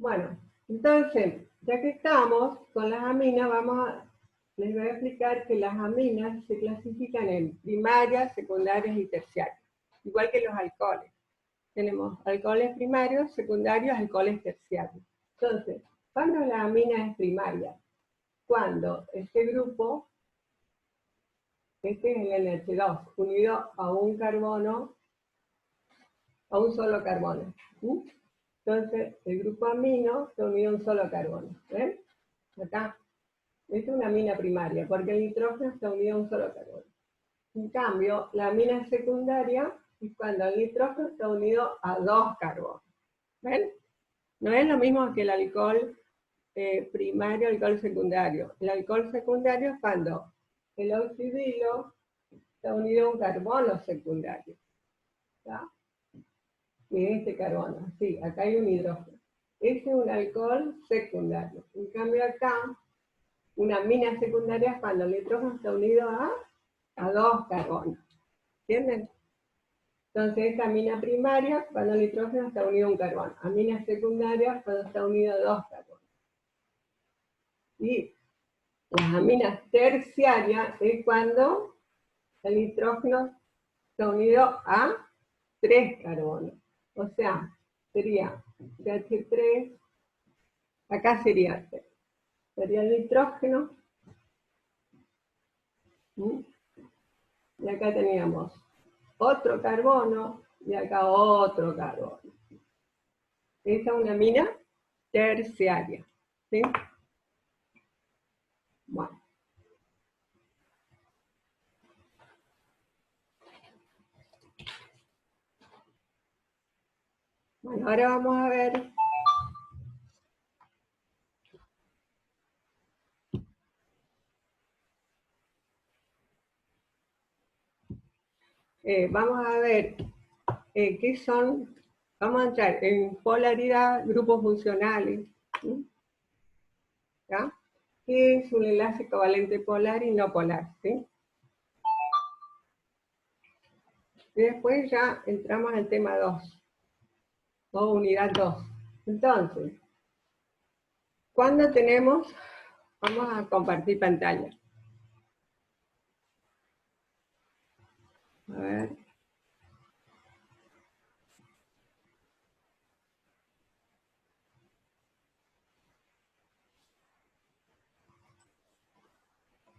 Bueno, entonces, ya que estamos con las aminas, les voy a explicar que las aminas se clasifican en primarias, secundarias y terciarias, igual que los alcoholes. Tenemos alcoholes primarios, secundarios, alcoholes terciarios. Entonces, ¿cuándo la amina es primaria? Cuando este grupo, este es el NH2, unido a un carbono, a un solo carbono. ¿Sí? Entonces, el grupo amino está unido a un solo carbono. ¿Ven? Acá. Esta es una amina primaria, porque el nitrógeno está unido a un solo carbono. En cambio, la amina secundaria es cuando el nitrógeno está unido a dos carbonos. ¿Ven? No es lo mismo que el alcohol primario, alcohol secundario. El alcohol secundario es cuando el oxidilo está unido a un carbono secundario. ¿Está? Y este carbono, sí, acá hay un hidrógeno. Ese es un alcohol secundario. En cambio acá, una amina secundaria es cuando el nitrógeno está unido a dos carbonos. ¿Entienden? Entonces esta amina primaria, cuando el nitrógeno está unido a un carbono. Amina secundaria, cuando está unido a dos carbonos. Y las aminas terciarias es cuando el nitrógeno está unido a tres carbonos. O sea, sería CH3, acá sería el nitrógeno, y acá teníamos otro carbono, y acá otro carbono. Esa es una amina terciaria. ¿Sí? Bueno. Bueno, ahora vamos a ver qué son, vamos a entrar en polaridad, grupos funcionales. ¿Sí? ¿Ya? ¿Qué es un enlace covalente polar y no polar? ¿Sí? Y después ya entramos al tema 2, o unidad 2. Entonces, cuando tenemos, vamos a compartir pantalla. A ver.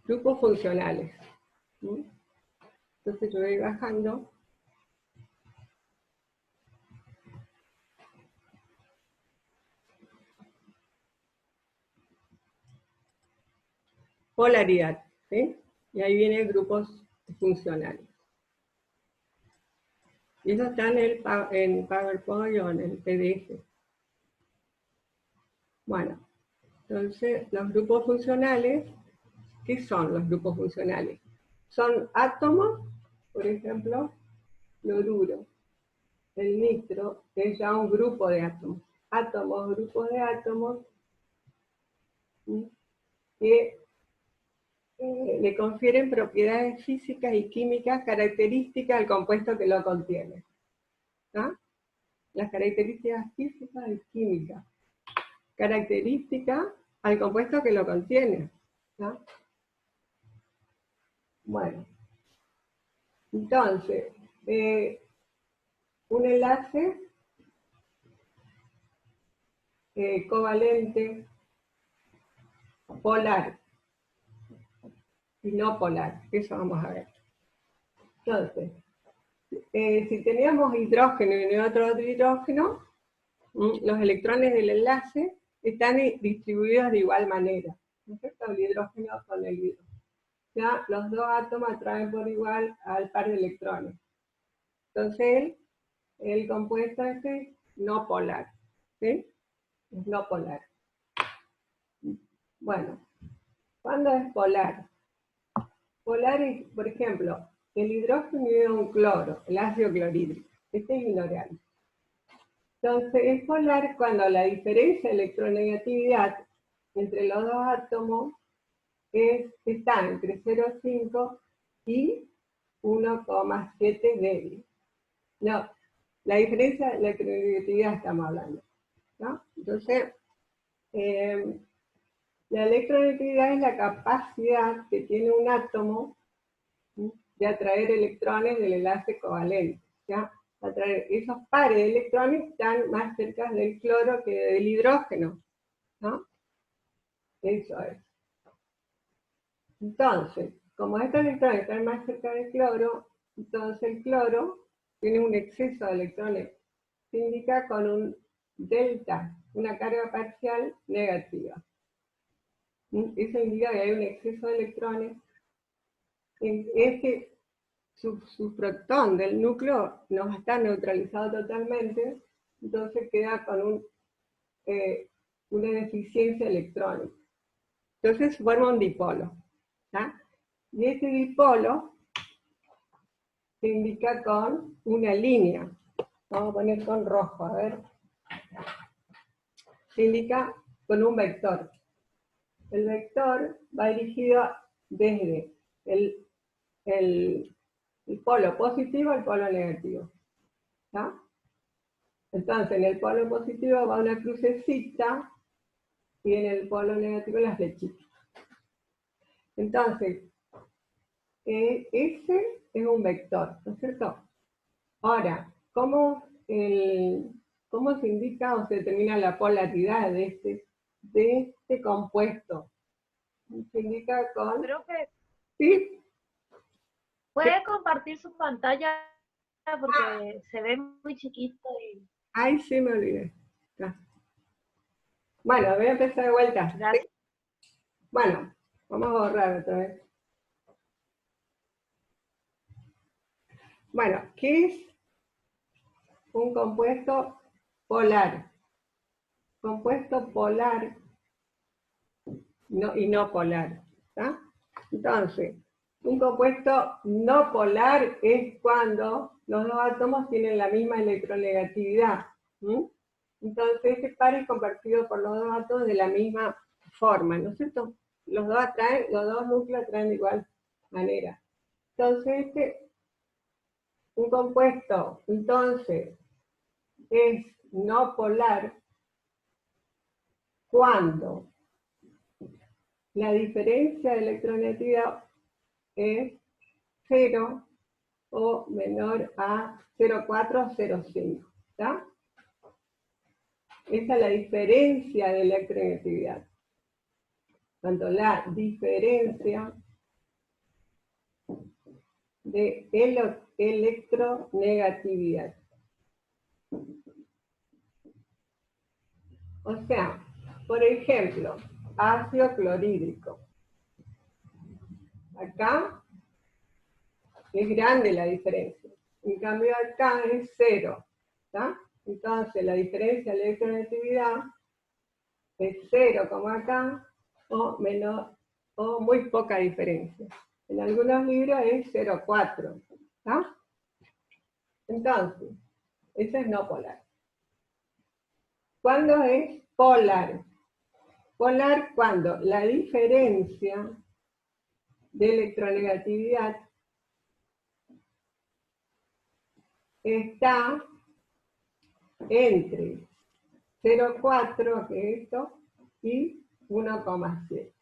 Grupos funcionales. ¿Sí? Entonces yo voy bajando. Polaridad. ¿Sí? Y ahí vienen grupos funcionales. Y eso está en PowerPoint o en el PDF. Bueno, entonces los grupos funcionales, ¿qué son los grupos funcionales? Son átomos, por ejemplo, cloruro. El nitro es ya un grupo de átomos. Átomos, grupos de átomos, ¿sí? Que le confieren propiedades físicas y químicas características al compuesto que lo contiene. ¿No? Las características físicas y químicas. Características al compuesto que lo contiene. ¿No? Bueno, entonces, un enlace covalente polar y no polar, eso vamos a ver. Entonces, si teníamos hidrógeno y otro hidrógeno, los electrones del enlace están distribuidos de igual manera, ¿no es cierto? El hidrógeno con el hidrógeno. Ya los dos átomos atraen por igual al par de electrones. Entonces, el compuesto este no polar, ¿sí? Es no polar. Bueno, ¿cuándo es polar? Polar es, por ejemplo, el hidrógeno y un cloro, el ácido clorhídrico. Este es inorgánico. Entonces, es polar cuando la diferencia de electronegatividad entre los dos átomos está entre 0,5 y 1,7 débil. No, la diferencia de electronegatividad estamos hablando. ¿no? Entonces, la electronegatividad es la capacidad que tiene un átomo, ¿sí?, de atraer electrones del enlace covalente. ¿Ya? Atraer esos pares de electrones están más cerca del cloro que del hidrógeno, ¿no? Eso es. Entonces, como estos electrones están más cerca del cloro, entonces el cloro tiene un exceso de electrones. Se indica con un delta, una carga parcial negativa. Eso indica que hay un exceso de electrones. Su protón del núcleo no está neutralizado totalmente, entonces queda con una deficiencia electrónica. Entonces se forma un dipolo. ¿tá? Y este dipolo se indica con una línea. Vamos a poner con rojo, a ver. Se indica con un vector. El vector va dirigido desde el polo positivo al polo negativo. ¿tá? Entonces, en el polo positivo va una crucecita y en el polo negativo la flechita. Entonces, ese es un vector, ¿no es cierto? Ahora, ¿cómo se indica o se determina la polaridad de este compuesto? Se indica con... Creo que ¿Sí? puede compartir su pantalla porque se ve muy chiquito y... Ay, sí, me olvidé. Ya. Bueno, voy a empezar de vuelta. Gracias. Bueno, vamos a borrar otra vez. Bueno, ¿qué es un compuesto polar? Compuesto polar y no polar. ¿tá? Entonces, un compuesto no polar es cuando los dos átomos tienen la misma electronegatividad. Entonces, este par es compartido por los dos átomos de la misma forma, ¿no es cierto? Los dos núcleos atraen de igual manera. Entonces, un compuesto, entonces, es no polar cuando la diferencia de electronegatividad es 0 o menor a 0,4 o 0,5. ¿Está? Esa es la diferencia de electronegatividad. Tanto la diferencia de electronegatividad. O sea, por ejemplo, ácido clorhídrico. Acá es grande la diferencia. En cambio acá es 0. ¿tá? Entonces la diferencia de electronegatividad es 0 como acá, o menor, o muy poca diferencia. En algunos libros es 0,4. ¿tá? Entonces, eso es no polar. ¿Cuándo es polar? Polar cuando la diferencia de electronegatividad está entre 0,4, que es esto, y 1,7.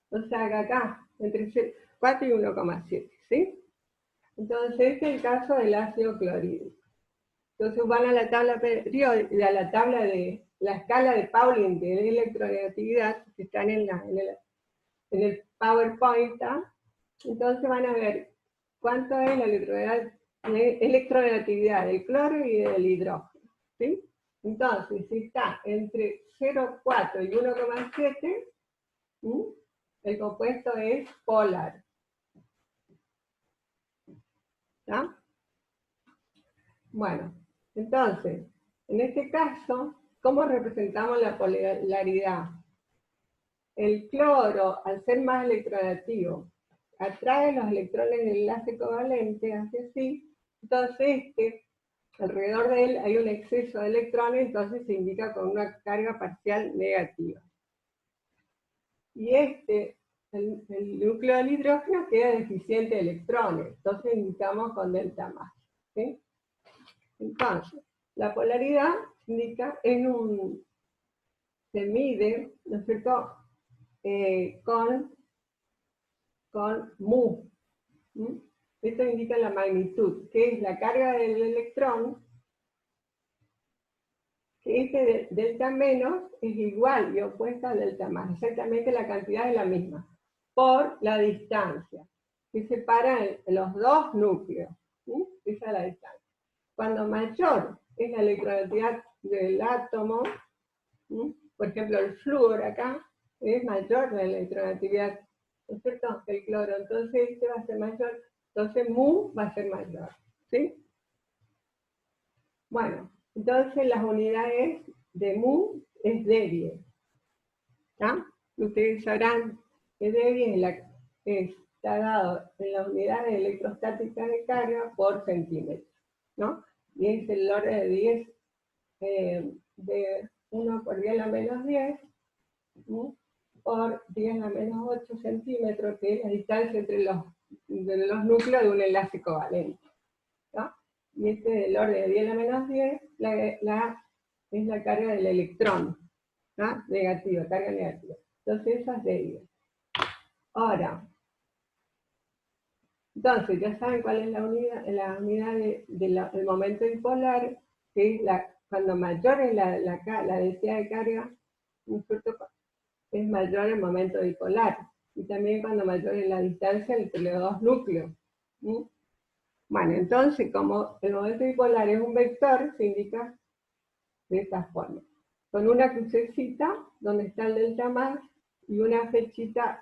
O sea que acá, entre 4 y 1,7, ¿sí? Entonces, este es el caso del ácido clorhídrico. Entonces van a la tabla periódica, a la tabla de la escala de Pauling de electronegatividad, que están en el PowerPoint, ¿tá? Entonces van a ver cuánto es la electronegatividad del cloro y del hidrógeno, ¿sí? Entonces, si está entre 0,4 y 1,7, el compuesto es polar. ¿Tá? Bueno, entonces, en este caso, ¿cómo representamos la polaridad? El cloro, al ser más electronegativo, atrae los electrones del enlace covalente, hace así, entonces alrededor de él hay un exceso de electrones, entonces se indica con una carga parcial negativa. Y el núcleo del hidrógeno queda deficiente de electrones, entonces indicamos con delta más. ¿sí? Entonces, la polaridad indica se mide, ¿no es cierto?, con mu. ¿Mm? Esto indica la magnitud, que es la carga del electrón, que este delta menos es igual y opuesta a delta más. Exactamente la cantidad es la misma, por la distancia que separa los dos núcleos. ¿Sí? Esa es la distancia. Cuando mayor es la electronegatividad del átomo, ¿sí? Por ejemplo, el flúor acá es mayor la electronegatividad, ¿no es cierto?, que el cloro. Entonces este va a ser mayor, entonces mu va a ser mayor. ¿Sí? Bueno, entonces las unidades de mu es Debye. ¿Ah? Ustedes sabrán que Debye está dado en la unidad de electrostática de carga por centímetro, ¿no? Y es el orden de 10, de 1 por 10 a la menos 10, ¿sí?, por 10 a la menos 8 centímetros, que es la distancia entre de los núcleos de un enlace covalente, ¿no? Y este del orden de 10 a la menos 10 es la carga del electrón, ¿no? Negativa, carga negativa. Entonces eso es Debye. Ahora, entonces ya saben cuál es la unidad del momento dipolar, que es cuando mayor es la densidad de carga, ¿no es cierto?, es mayor el momento dipolar. Y también cuando mayor es la distancia entre los dos núcleos. ¿Sí? Bueno, entonces, como el momento dipolar es un vector, se indica de esta forma. Con una crucecita, donde está el delta más, y una flechita,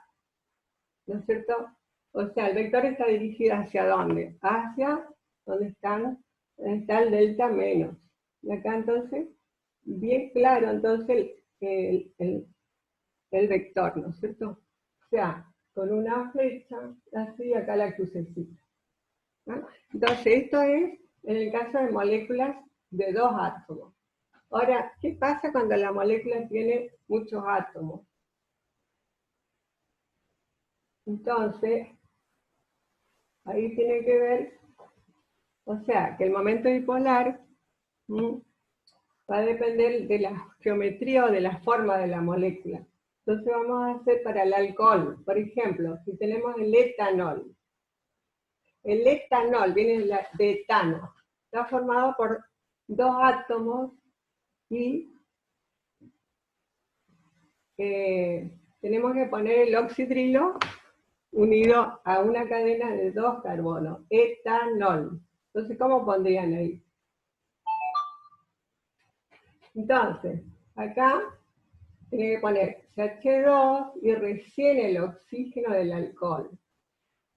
¿no es cierto? O sea, el vector está dirigido ¿hacia dónde? Hacia donde está el delta menos. Y acá entonces, bien claro, entonces el vector, ¿no es cierto? O sea, con una flecha, así, acá la crucecita. ¿No? Entonces, esto es en el caso de moléculas de 2 átomos. Ahora, ¿qué pasa cuando la molécula tiene muchos átomos? Entonces, ahí tiene que ver, o sea, que el momento dipolar va a depender de la geometría o de la forma de la molécula. Entonces vamos a hacer para el alcohol, por ejemplo, si tenemos el etanol. El etanol viene de etano, está formado por 2 átomos y tenemos que poner el oxidrilo unido a una cadena de 2 carbonos, etanol. Entonces, ¿cómo pondrían ahí? Entonces, acá tiene que poner CH2 y recién el oxígeno del alcohol.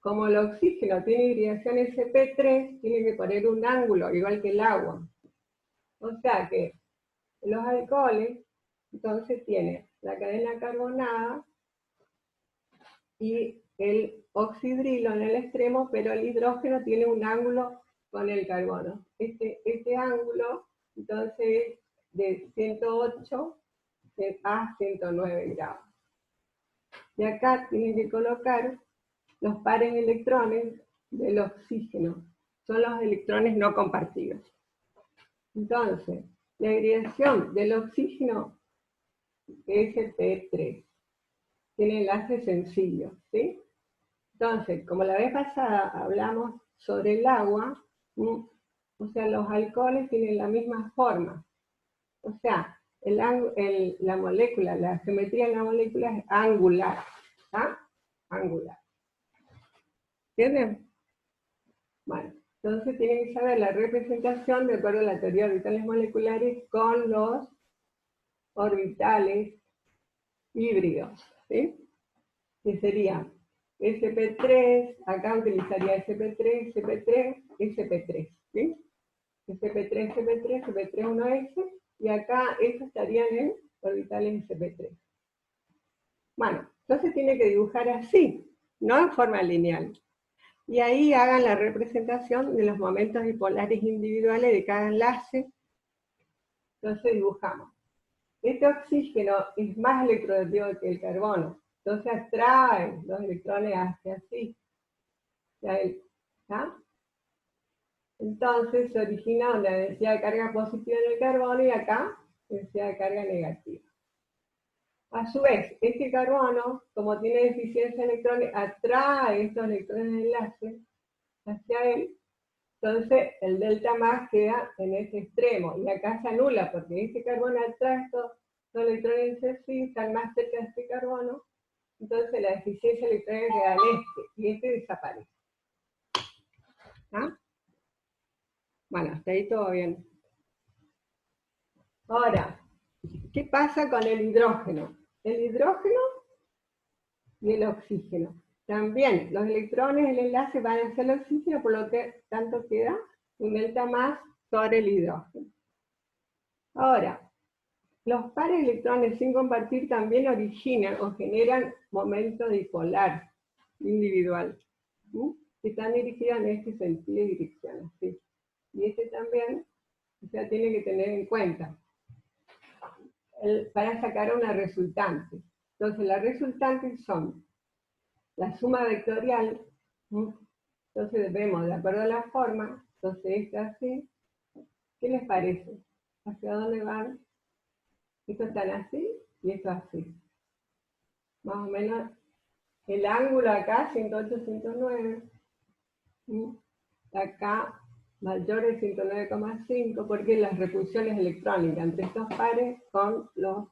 Como el oxígeno tiene hibridación sp3, tiene que poner un ángulo, igual que el agua. O sea que los alcoholes, entonces, tiene la cadena carbonada y el oxidrilo en el extremo, pero el hidrógeno tiene un ángulo con el carbono. Este ángulo, entonces, de 108 a 109 grados. Y acá tienen que colocar los pares de electrones del oxígeno. Son los electrones no compartidos. Entonces, la hibridación del oxígeno es sp3. Tiene enlaces sencillos, ¿sí? Entonces, como la vez pasada hablamos sobre el agua, o sea, los alcoholes tienen la misma forma. O sea, la molécula, la geometría de la molécula es angular. ¿Ah? Angular. ¿Entienden? Bueno, entonces tienen que saber la representación de acuerdo a la teoría de orbitales moleculares con los orbitales híbridos, ¿sí? Que sería sp3, acá utilizaría sp3, sp3, sp3, ¿sí? sp3, sp3, sp3, 1s, y acá estos estarían en orbitales sp3. Bueno, entonces tiene que dibujar así, no en forma lineal. Y ahí hagan la representación de los momentos dipolares individuales de cada enlace. Entonces dibujamos. Este oxígeno es más electronegativo que el carbono. Entonces atrae los electrones hacia así. ¿Está? Entonces se origina una densidad de carga positiva en el carbono y acá densidad de carga negativa. A su vez, este carbono, como tiene deficiencia de electrones, atrae estos electrones de enlace hacia él. Entonces el delta más queda en ese extremo y acá se anula porque este carbono atrae estos electrones de sí, están más cerca de este carbono, entonces la deficiencia electrónica queda en este y este desaparece. ¿Ah? Bueno, hasta ahí todo bien. Ahora, ¿qué pasa con el hidrógeno? El hidrógeno y el oxígeno. También los electrones del enlace van hacia el oxígeno, por lo que tanto queda un delta más sobre el hidrógeno. Ahora, los pares de electrones sin compartir también originan o generan momento dipolar individual, que están dirigidos en este sentido y dirección. ¿Sí? Y este también se tiene que tener en cuenta para sacar una resultante. Entonces, las resultantes son la suma vectorial, entonces vemos de acuerdo a la forma, entonces esta así, ¿qué les parece? ¿Hacia dónde van? Estos están así y esto así. Más o menos el ángulo acá, 108, 109. Acá mayor de 109,5 porque las repulsiones electrónicas entre estos pares con los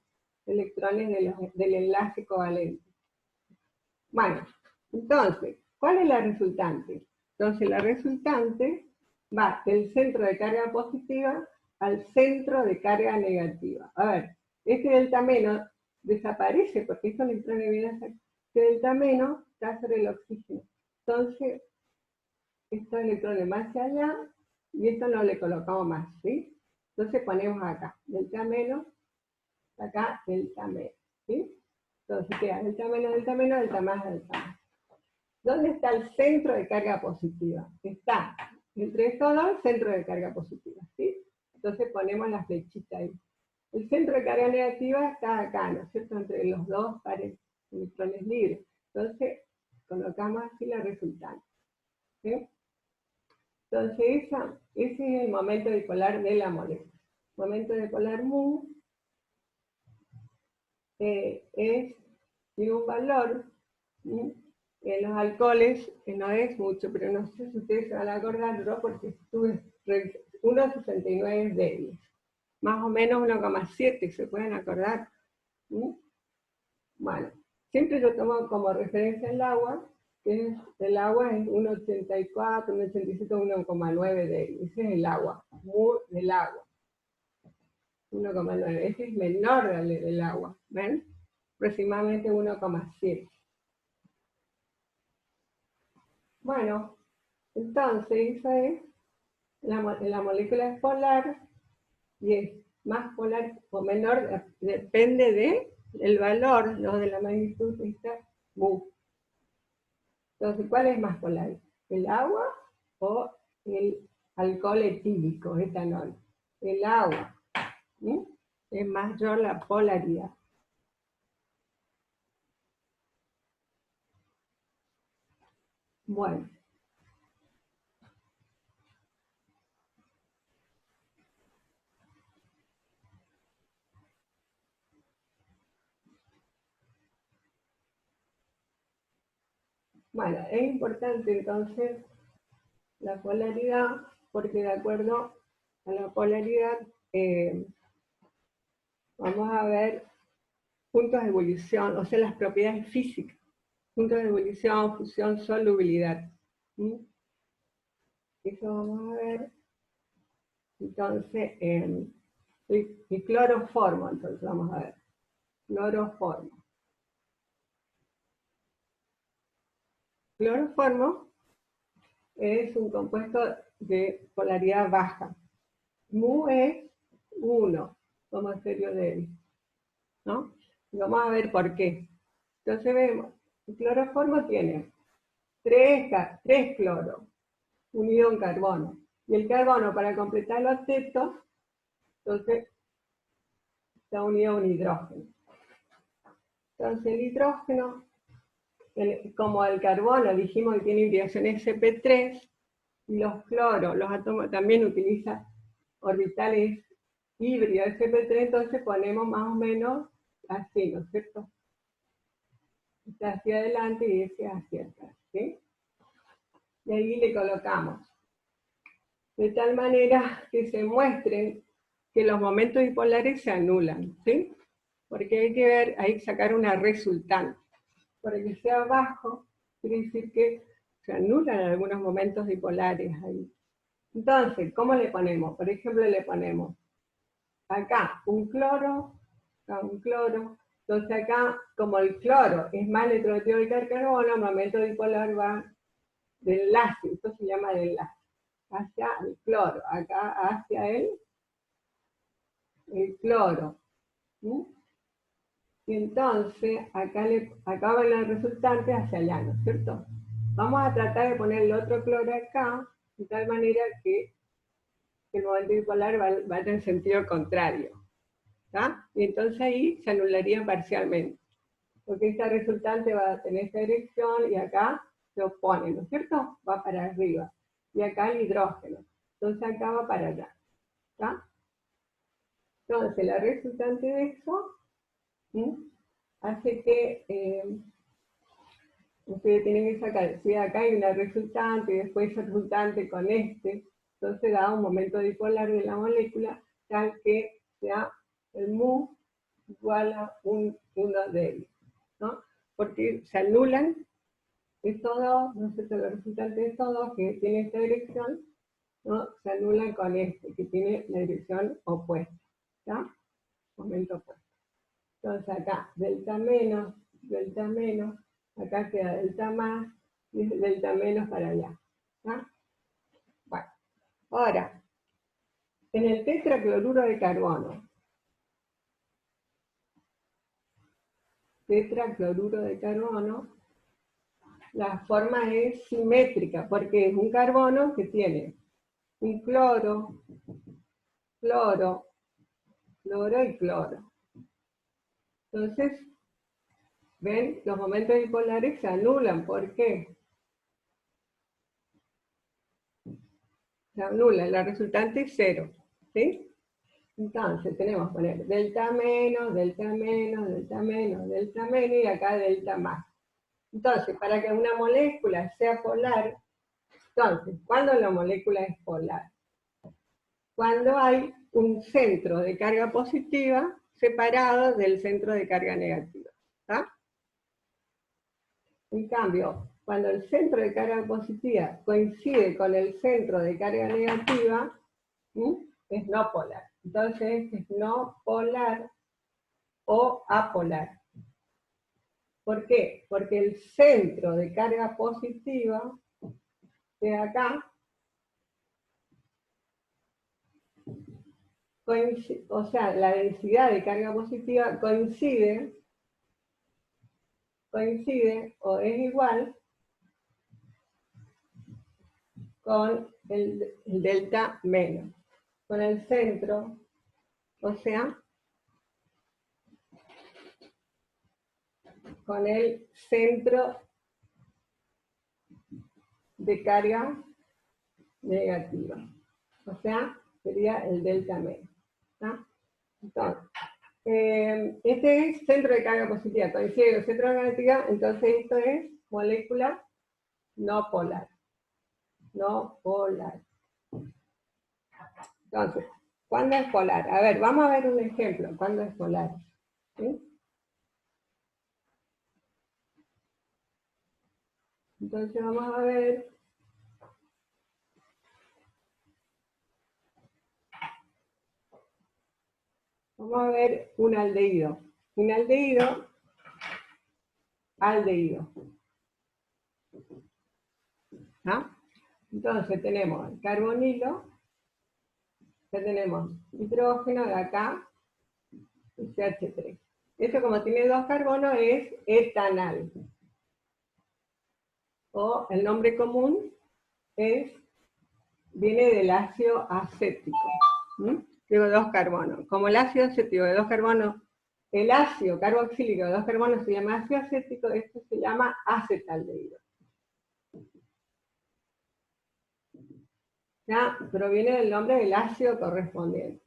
electrones del enlace covalente. Bueno, entonces, ¿cuál es la resultante? Entonces la resultante va del centro de carga positiva al centro de carga negativa. A ver, este delta menos desaparece porque estos electrones vienen a este delta menos está sobre el oxígeno. Entonces, estos electrones más hacia allá y esto no le colocamos más, ¿sí? Entonces ponemos acá, delta menos, acá delta menos, ¿sí? Entonces queda delta menos, delta menos, delta más, delta más. ¿Dónde está el centro de carga positiva? Está entre estos dos, centro de carga positiva, ¿sí? Entonces ponemos la flechita ahí. El centro de carga negativa está acá, ¿no es cierto? Entre los dos pares de electrones libres. Entonces colocamos así la resultante, ¿sí? Entonces ese es el momento dipolar de la molécula. Momento dipolar mu tiene un valor, en los alcoholes, que no es mucho, pero no sé si ustedes se van a acordar, ¿no? Porque estuve 1,69 de 10. Más o menos 1,7, ¿se pueden acordar? Bueno, siempre yo tomo como referencia el agua, que el agua es 1,84, 1,87, 1,9 de 10. Ese es el agua, del agua. 1,9. Este es menor del agua, ¿ven? Aproximadamente 1,7. Bueno, entonces esa es la molécula es polar y es más polar o menor, depende del valor, ¿no? De la magnitud de esta mu. Entonces, ¿cuál es más polar? ¿El agua o el alcohol etílico, etanol? El agua. Es mayor la polaridad. Bueno. Bueno, es importante entonces la polaridad, porque de acuerdo a la polaridad vamos a ver puntos de ebullición, o sea, las propiedades físicas, puntos de ebullición, fusión, solubilidad. Eso vamos a ver. Entonces, el cloroformo, entonces vamos a ver. Cloroformo. Cloroformo es un compuesto de polaridad baja. Mu es 1 como estéreo débil, ¿no? Y vamos a ver por qué. Entonces vemos, el cloroformo tiene 3 cloros unido a un carbono. Y el carbono, para completar el octeto, entonces está unido a un hidrógeno. Entonces el hidrógeno, como el carbono dijimos que tiene hibridación sp3, Y los cloros, los átomos también utilizan orbitales híbridos sp3, entonces ponemos más o menos así, ¿no es cierto? Este hacia adelante y ese hacia atrás, ¿sí? Y ahí le colocamos. De tal manera que se muestren que los momentos dipolares se anulan, ¿sí? Porque hay que ver, hay que sacar una resultante. Para que sea bajo, quiere decir que se anulan algunos momentos dipolares ahí. Entonces, ¿cómo le ponemos? Por ejemplo, le ponemos acá un cloro, acá un cloro. Entonces acá, como el cloro es más electronegativo que el carbono, el momento dipolar va del enlace, esto se llama de enlace, hacia el cloro, acá hacia el cloro. ¿Sí? Y entonces, acá van los resultantes hacia allá, ¿no es cierto? Vamos a tratar de poner el otro cloro acá, de tal manera que el momento bipolar va en sentido contrario. ¿Tá? Y entonces ahí se anularía parcialmente, porque esta resultante va a tener esta dirección y acá se opone, ¿no es cierto? Va para arriba. Y acá el hidrógeno. Entonces acá va para allá. ¿Tá? Entonces la resultante de eso, ¿sí? Hace que ustedes tienen que sacar, si acá hay una resultante y después esa resultante con este, entonces da un momento dipolar de la molécula tal que sea el mu igual a 1 de ellos, ¿no? Porque se anulan estos dos, no sé si los resultantes de estos dos que tienen esta dirección, ¿no? Se anulan con este, que tiene la dirección opuesta, ¿ya? Momento opuesto. Entonces acá, delta menos, acá queda delta más, y delta menos para allá. ¿Ya? Bueno, ahora, en el tetracloruro de carbono, la forma es simétrica, porque es un carbono que tiene un cloro, cloro, cloro y cloro. Entonces, ven, los momentos dipolares se anulan. ¿Por qué? Se anulan, la resultante es 0. ¿Sí? Entonces, tenemos que poner delta menos, delta menos, delta menos, delta menos, y acá delta más. Entonces, para que una molécula sea polar, entonces, ¿cuándo la molécula es polar? Cuando hay un centro de carga positiva separado del centro de carga negativa. ¿Tá? En cambio, cuando el centro de carga positiva coincide con el centro de carga negativa, es no polar. Entonces es no polar o apolar. ¿Por qué? Porque el centro de carga positiva de acá, o sea, la densidad de carga positiva coincide o es igual con el delta menos, con el centro, o sea, con el centro de carga negativa. O sea, sería el delta menos. ¿Tá? Entonces, este es centro de carga positiva. Coincide con el centro de carga negativa, entonces esto es molécula no polar. No polar. Entonces, ¿cuándo es polar? A ver, vamos a ver un ejemplo. ¿Cuándo es polar? ¿Sí? Entonces vamos a ver. Vamos a ver un aldehído. Un aldehído. ¿No? Entonces tenemos el carbonilo, ya tenemos hidrógeno de acá, y CH3. Esto, como tiene dos carbonos, es etanal. O el nombre común viene del ácido acético. Tengo dos carbonos. Como el ácido acético de dos carbonos, el ácido carboxílico de dos carbonos se llama ácido acético, esto se llama acetaldehído. ¿ya? Proviene del nombre del ácido correspondiente.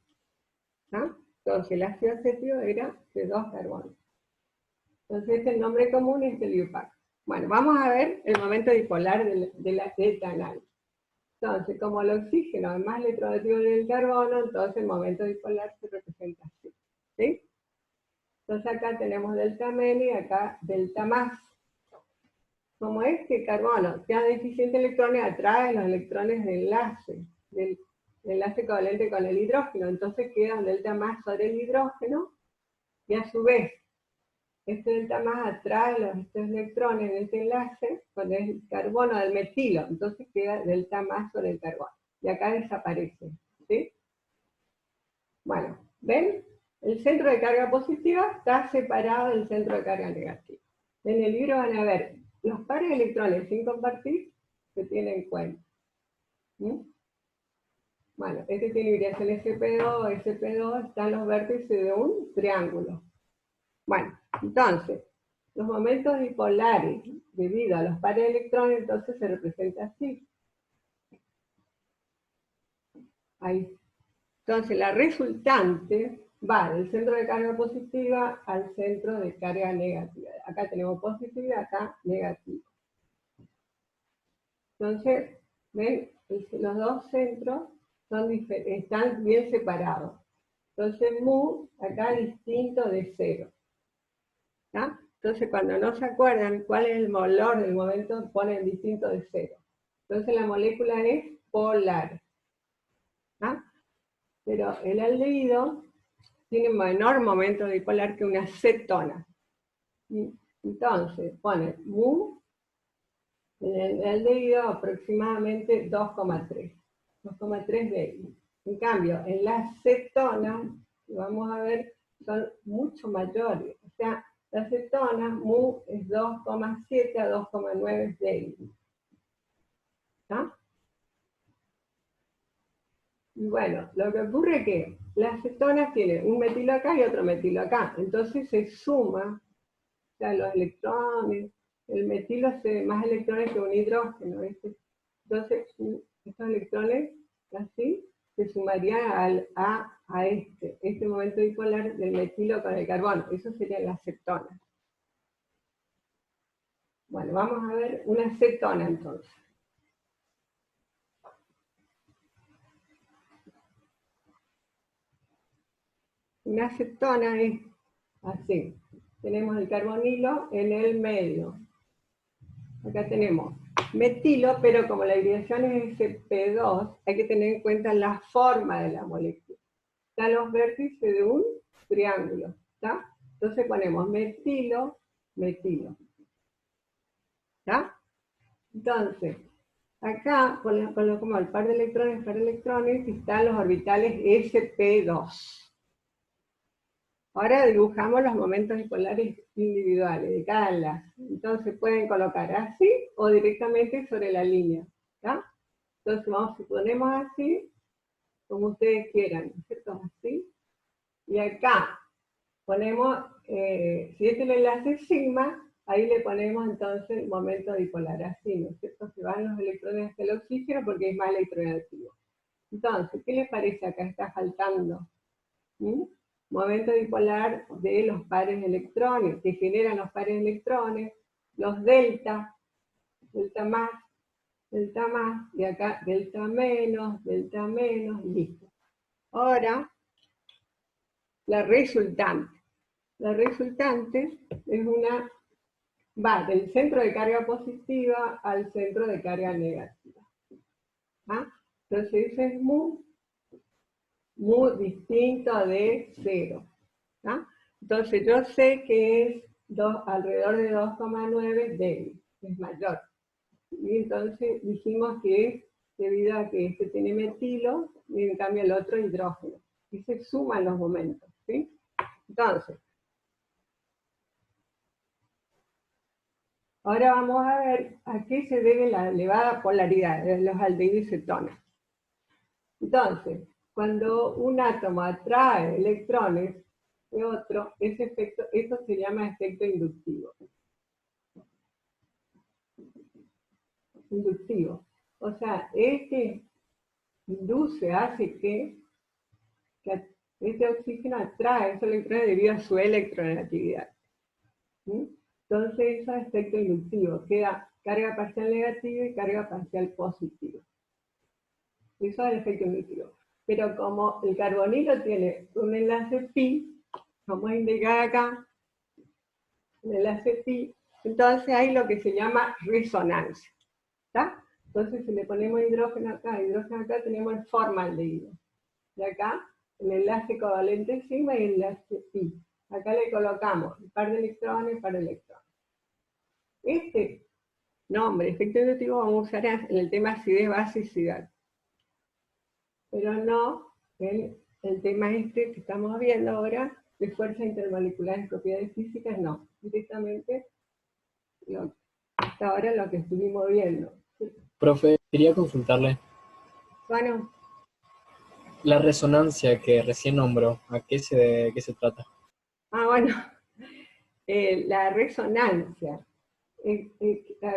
¿Ya? Entonces el ácido acético era de 2 carbonos. Entonces el nombre común es el IUPAC. Bueno, vamos a ver el momento dipolar de la etanol. Entonces, como el oxígeno es más electronegativo del carbono, entonces el momento dipolar se representa así. ¿Sí? Entonces acá tenemos delta menos y acá delta más. Como es que el carbono sea deficiente de electrones, atrae los electrones de enlace, del enlace covalente con el hidrógeno. Entonces queda un delta más sobre el hidrógeno y a su vez este delta más atrae estos electrones de este enlace con el carbono del metilo. Entonces queda delta más sobre el carbono. Y acá desaparece. ¿Sí? Bueno, ¿ven? El centro de carga positiva está separado del centro de carga negativa. En el libro van a ver los pares de electrones sin compartir se tienen en cuenta. ¿Mm? Bueno, este tiene vibración SP2, SP2, están los vértices de un triángulo. Bueno, entonces, los momentos dipolares debido a los pares de electrones, entonces se representa así. Ahí. Entonces, la resultante va del centro de carga positiva al centro de carga negativa. Acá tenemos positivo, acá negativo. Entonces, ven, los dos centros están bien separados. Entonces, mu, acá distinto de 0. ¿Ya? Entonces, cuando no se acuerdan cuál es el valor del momento, ponen distinto de 0. Entonces, la molécula es polar. ¿Ya? Pero el aldehído tiene menor momento dipolar que una cetona. Entonces, pone mu en el aldehído aproximadamente 2,3. 2,3 de. En cambio, en las cetonas, vamos a ver, son mucho mayores. O sea, la cetona, mu es 2,7 a 2,9 de. ¿No? Y bueno, lo que ocurre es que las cetonas tienen un metilo acá y otro metilo acá. Entonces se suma, o sea, los electrones, el metilo hace más electrones que un hidrógeno. ¿Viste? Entonces, estos electrones, así, se sumarían a este momento dipolar del metilo con el carbono. Eso serían las cetonas. Bueno, vamos a ver una cetona entonces. Una cetona es así. Tenemos el carbonilo en el medio. Acá tenemos metilo, pero como la hibridación es sp2, hay que tener en cuenta la forma de la molécula. Están los vértices de un triángulo. ¿Está? Entonces ponemos metilo, metilo. ¿Está? Entonces, acá, como el par de electrones, están los orbitales sp2. Ahora dibujamos los momentos dipolares individuales de cada enlace. Entonces pueden colocar así o directamente sobre la línea. ¿Ya? Entonces si ponemos así, como ustedes quieran, ¿cierto? Así. Y acá ponemos, si es el enlace sigma, ahí le ponemos entonces el momento dipolar así, ¿no es cierto? Se van los electrones hacia el oxígeno porque es más electronegativo. Entonces, ¿qué les parece acá? Está faltando. ¿Mm? Momento dipolar de los pares de electrones, que generan los pares de electrones, los delta, delta más, y acá delta menos, y listo. Ahora, la resultante. La resultante es va del centro de carga positiva al centro de carga negativa. ¿Ah? Entonces ese es mu distinto de 0. ¿Ah? Entonces yo sé que es alrededor de 2,9 débil, es mayor. Y entonces dijimos que es debido a que este tiene metilo y en cambio el otro hidrógeno. Y se suman los momentos. ¿Sí? Entonces, ahora vamos a ver a qué se debe la elevada polaridad de los aldehídos y cetonas. Entonces, cuando un átomo atrae electrones de otro, ese efecto, eso se llama efecto inductivo. Inductivo. O sea, induce, hace que este oxígeno atrae esos electrones debido a su electronegatividad. ¿Sí? Entonces, eso es efecto inductivo. Queda carga parcial negativa y carga parcial positiva. Eso es el efecto inductivo. Pero como el carbonilo tiene un enlace pi, como es indicado acá, un enlace pi, entonces hay lo que se llama resonancia. ¿Está? Entonces, si le ponemos hidrógeno acá, tenemos el formaldehído. Y acá, el enlace covalente sigma y el enlace pi. Acá le colocamos un par de electrones, un par de electrones. Este nombre, efecto inductivo, vamos a usar en el tema acidez-basicidad. Pero no en el tema este que estamos viendo ahora, de fuerzas intermoleculares, propiedades físicas, no. Directamente, hasta ahora lo que estuvimos viendo. Profe, quería consultarle. Bueno, La resonancia que recién nombró, ¿a qué se trata? bueno, la resonancia.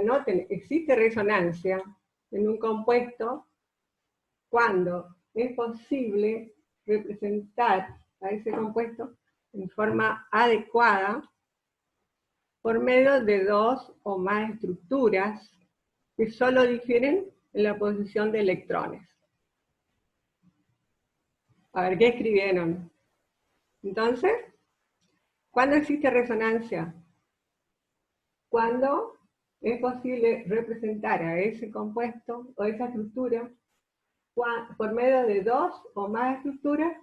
Noten, existe resonancia en un compuesto cuando es posible representar a ese compuesto en forma adecuada por medio de dos o más estructuras que solo difieren en la posición de electrones. A ver, ¿qué escribieron? Entonces, ¿cuándo existe resonancia? Cuando es posible representar a ese compuesto o esa estructura por medio de dos o más estructuras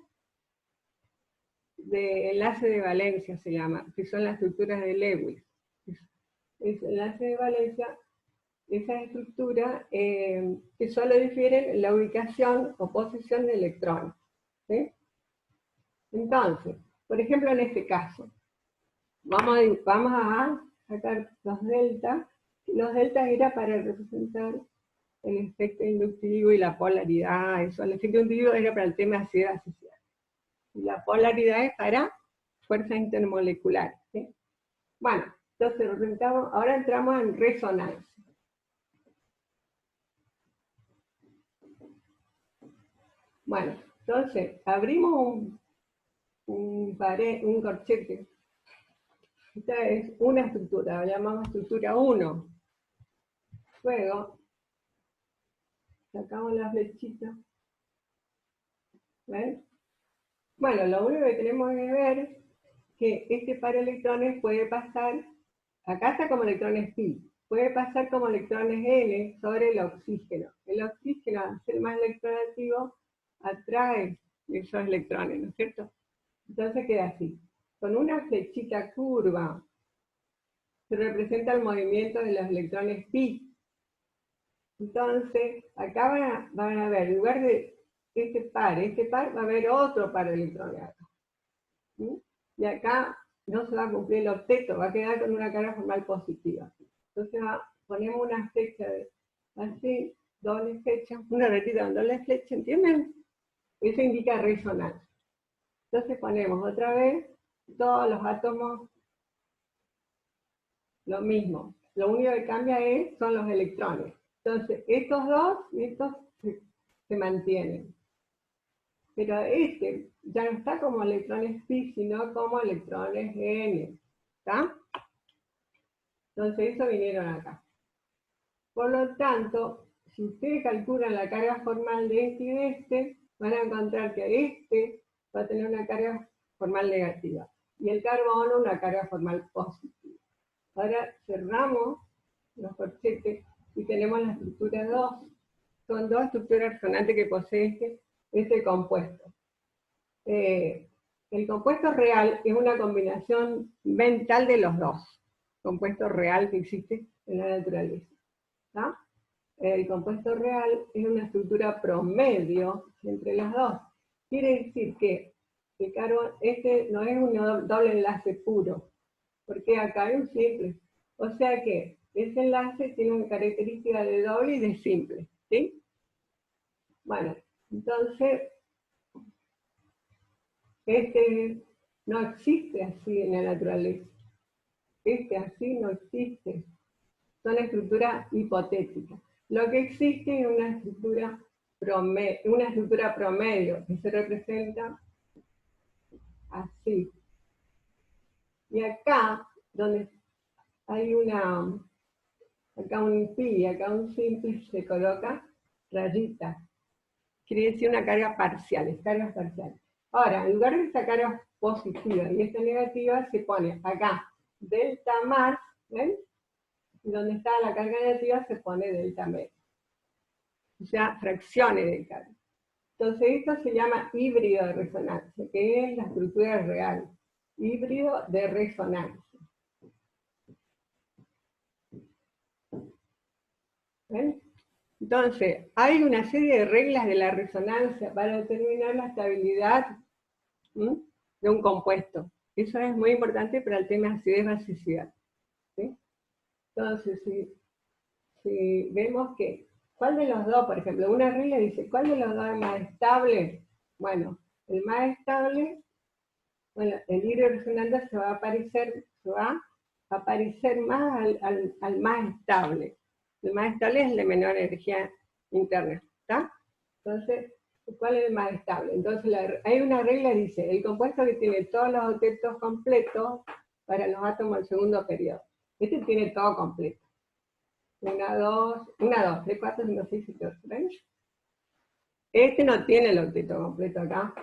de enlace de valencia, se llama, que son las estructuras de Lewis. Es enlace de valencia, esa estructura que solo difieren en la ubicación o posición de electrones. ¿Sí? Entonces, por ejemplo, en este caso, vamos a sacar los deltas. Los deltas era para representar el efecto inductivo y la polaridad. Eso, el efecto inductivo era para el tema de acidez-basicidad. Y la polaridad es para fuerzas intermoleculares. ¿Sí? Bueno, entonces ahora entramos en resonancia. Bueno, entonces abrimos un corchete. Esta es una estructura, la llamamos estructura 1. Luego, sacamos la flechita. ¿Ven? Bueno, lo único que tenemos que ver es que este par de electrones puede pasar, acá está como electrones pi, puede pasar como electrones N sobre el oxígeno. El oxígeno, al ser más electronegativo, atrae esos electrones, ¿no es cierto? Entonces queda así. Con una flechita curva se representa el movimiento de los electrones pi. Entonces, acá van a ver, en lugar de este par va a haber otro par de electrones acá. ¿Sí? Y acá no se va a cumplir el octeto, va a quedar con una carga formal positiva. Entonces ponemos una flecha así, doble flecha, una retita con doble flecha, ¿entienden? Eso indica resonancia. Entonces ponemos otra vez todos los átomos lo mismo. Lo único que cambia son los electrones. Entonces, estos dos y estos se mantienen. Pero este ya no está como electrones pi, sino como electrones n. ¿Está? Entonces, eso vinieron acá. Por lo tanto, si ustedes calculan la carga formal de este y de este, van a encontrar que este va a tener una carga formal negativa y el carbono una carga formal positiva. Ahora cerramos los corchetes y tenemos la estructura 2. Son dos estructuras resonantes que posee este compuesto. El compuesto real es una combinación mental de los dos. Compuesto real que existe en la naturaleza. ¿Tá? El compuesto real es una estructura promedio entre las dos. Quiere decir que el carbón, este no es un doble enlace puro, porque acá hay un simple. O sea que ese enlace tiene una característica de doble y de simple. ¿Sí? Bueno, entonces, este no existe así en la naturaleza. Este así no existe. Son estructuras hipotéticas. Lo que existe es una estructura una estructura promedio, que se representa así. Y acá, donde hay acá un pi, acá un simple, se coloca rayita. Quiere decir una carga parcial, cargas parciales. Ahora, en lugar de esta carga positiva y esta negativa, se pone acá delta más, ¿ven? Y donde está la carga negativa se pone delta menos. O sea, fracciones de carga. Entonces esto se llama híbrido de resonancia, que es la estructura real. Híbrido de resonancia. ¿Ven? Entonces, hay una serie de reglas de la resonancia para determinar la estabilidad de un compuesto. Eso es muy importante para el tema de acidez-basicidad. ¿Sí? Entonces, si vemos que, ¿cuál de los dos, por ejemplo, una regla dice, ¿cuál de los dos es más estable? Bueno, el más estable, bueno, el híbrido resonante se va a parecer más al más estable. El más estable es el de menor energía interna, ¿está? Entonces, ¿cuál es el más estable? Entonces, hay una regla que dice, el compuesto que tiene todos los octetos completos para los átomos del segundo periodo. Este tiene todo completo. 1, 2, 3, 4, 5, 6, 7, 8, ¿ven? Este no tiene el octeto completo acá.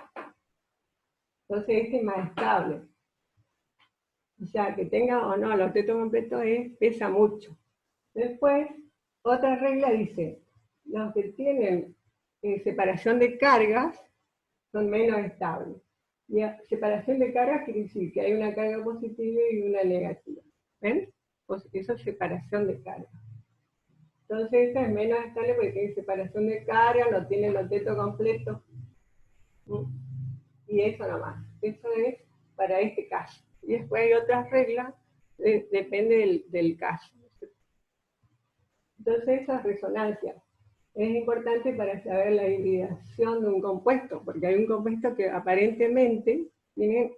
Entonces, este es más estable. O sea, que tenga o no el octeto completo pesa mucho. Después, otra regla dice, los que tienen separación de cargas son menos estables. Y separación de cargas quiere decir que hay una carga positiva y una negativa. ¿Ven? Pues eso es separación de cargas. Entonces esta es menos estable porque tiene separación de carga, no tiene el octeto completo. Y eso nomás. Eso es para este caso. Y después hay otras reglas, depende del caso. Entonces esa resonancia es importante para saber la hibridación de un compuesto, porque hay un compuesto que aparentemente tiene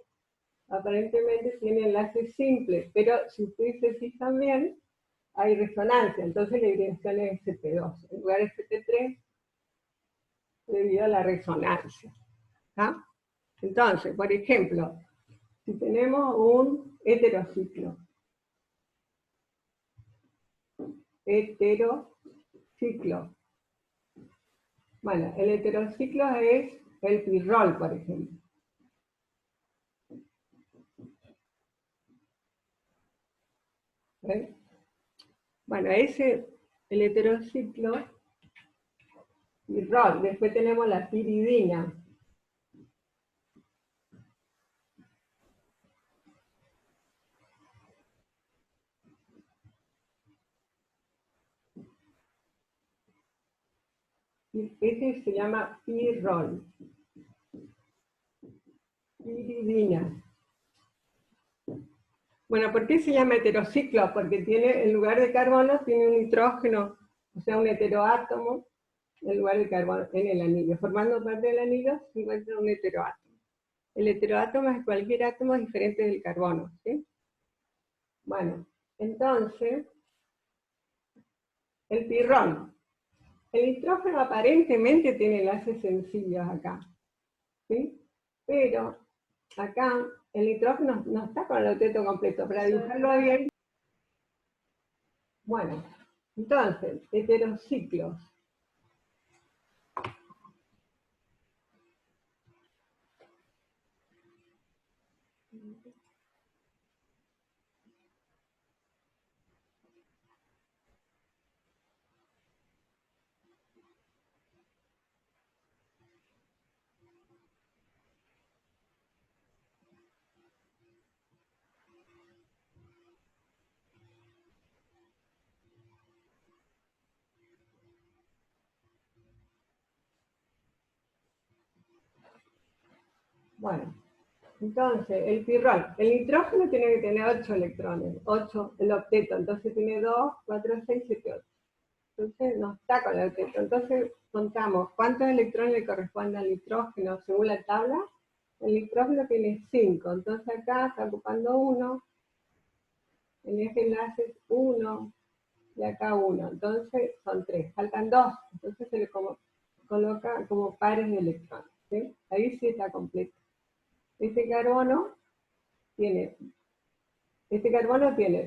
enlaces simples, pero si ustedes se fijan bien, hay resonancia, entonces la hibridación es FT2, en lugar de FT3, debido a la resonancia. ¿Ah? Entonces, por ejemplo, si tenemos un heterociclo, bueno, el heterociclo es el pirrol, por ejemplo. ¿Ven? Bueno, el heterociclo, pirrol. Después tenemos la piridina. Este se llama pirrol. Piridina. Bueno, ¿por qué se llama heterociclo? Porque tiene, en lugar de carbono, tiene un nitrógeno, o sea, un heteroátomo, en lugar de carbono, en el anillo. Formando parte del anillo se encuentra un heteroátomo. El heteroátomo es cualquier átomo diferente del carbono, ¿sí? Bueno, entonces, el pirrón. El nitrógeno aparentemente tiene enlaces sencillos acá, ¿sí? Pero acá el nitrógeno no está con el octeto completo. Para dibujarlo bien, bueno, entonces, heterociclos. Bueno, entonces, el pirrol. El nitrógeno tiene que tener 8 electrones, 8 el octeto, entonces tiene 2, 4, 6, 7, 8. Entonces no está con el octeto. Entonces contamos cuántos electrones le corresponden al nitrógeno según la tabla. El nitrógeno tiene 5, entonces acá está ocupando 1, en este enlace es 1, y acá 1, entonces son 3, faltan 2, entonces coloca como pares de electrones, ¿sí? Ahí sí está completo. Este carbono tiene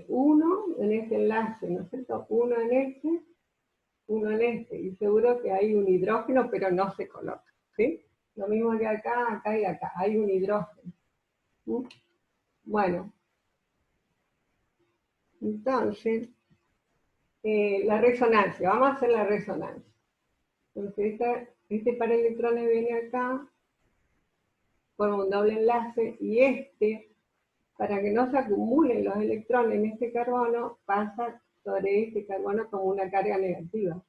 uno en este enlace, ¿no es cierto? Uno en este, y seguro que hay un hidrógeno, pero no se coloca, ¿sí? Lo mismo que acá, acá y acá, hay un hidrógeno. ¿Sí? Bueno, entonces, la resonancia, vamos a hacer la resonancia. Entonces, este par de electrones viene acá, forma un doble enlace, y para que no se acumulen los electrones en este carbono, pasa sobre este carbono como una carga negativa.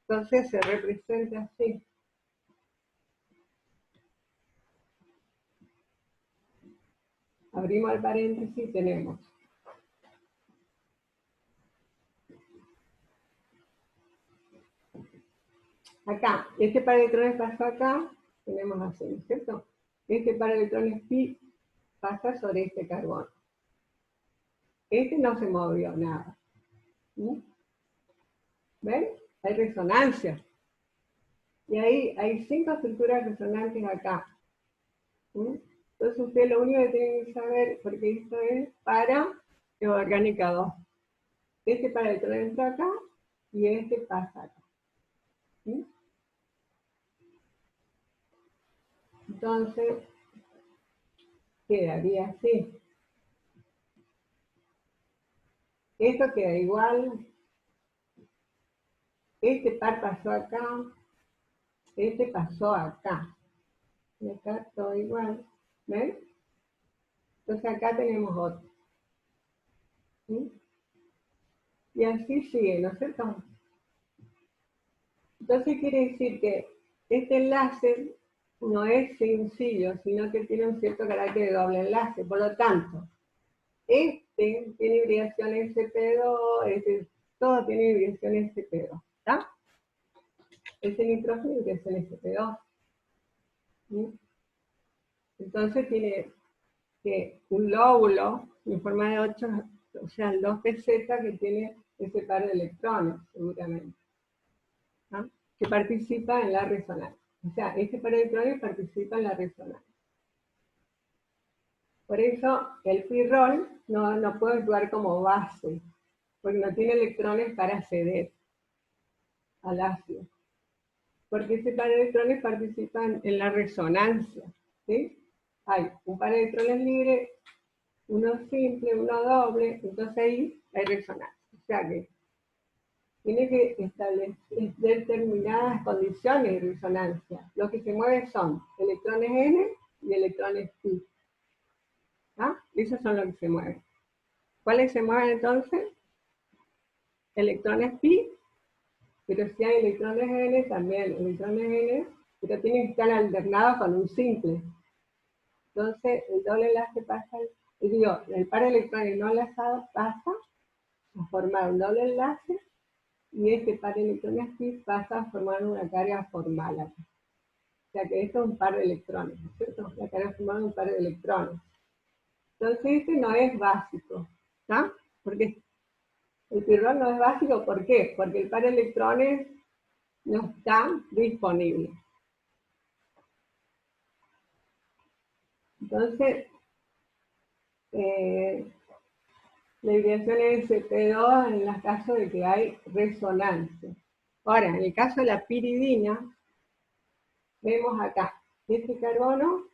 Entonces se representa así. Abrimos el paréntesis y tenemos acá, este par de electrones pasó acá, tenemos así, ¿no es cierto? Este par de electrones pi pasa sobre este carbono. Este no se movió nada. ¿Sí? ¿Ven? Hay resonancia. Y ahí hay 5 estructuras resonantes acá. ¿Sí? Entonces usted lo único que tiene que saber, porque esto es para orgánica 2. Este para el electrón entra acá y este pasa acá. ¿Sí? Entonces, quedaría así. Esto queda igual. Este par pasó acá. Este pasó acá. Y acá todo igual. ¿Ven? Entonces acá tenemos otro. ¿Sí? Y así sigue, ¿no es cierto? Entonces quiere decir que este enlace no es sencillo, sino que tiene un cierto carácter de doble enlace. Por lo tanto, este tiene hibridación sp2, todo tiene hibridación sp2, ¿está? Este nitrógeno hibridación sp2. ¿Sí? Entonces tiene que un lóbulo en forma de 8, o sea, el 2pz que tiene ese par de electrones, seguramente, ¿no? Que participa en la resonancia. O sea, este par de electrones participa en la resonancia. Por eso el firrol no puede actuar como base, porque no tiene electrones para ceder al ácido. Porque ese par de electrones participan en la resonancia, ¿sí? Hay un par de electrones libres, uno simple, uno doble, entonces ahí hay resonancia. O sea que tiene que establecer determinadas condiciones de resonancia. Lo que se mueve son electrones N y electrones pi. ¿Ah? Esos son los que se mueven. ¿Cuáles se mueven entonces? Electrones pi, pero si hay electrones N, también electrones N, pero tienen que estar alternados con un simple. Entonces, el doble enlace pasa, el par de electrones no enlazados pasa a formar un doble enlace y este par de electrones pi pasa a formar una carga formal acá. O sea que esto es un par de electrones, ¿no es cierto? La carga formal es un par de electrones. Entonces, este no es básico, ¿está? Porque el pirrol no es básico, ¿por qué? Porque el par de electrones no está disponible. Entonces, la hibridación es sp2 en el caso de que hay resonancia. Ahora, en el caso de la piridina, vemos acá, este carbono,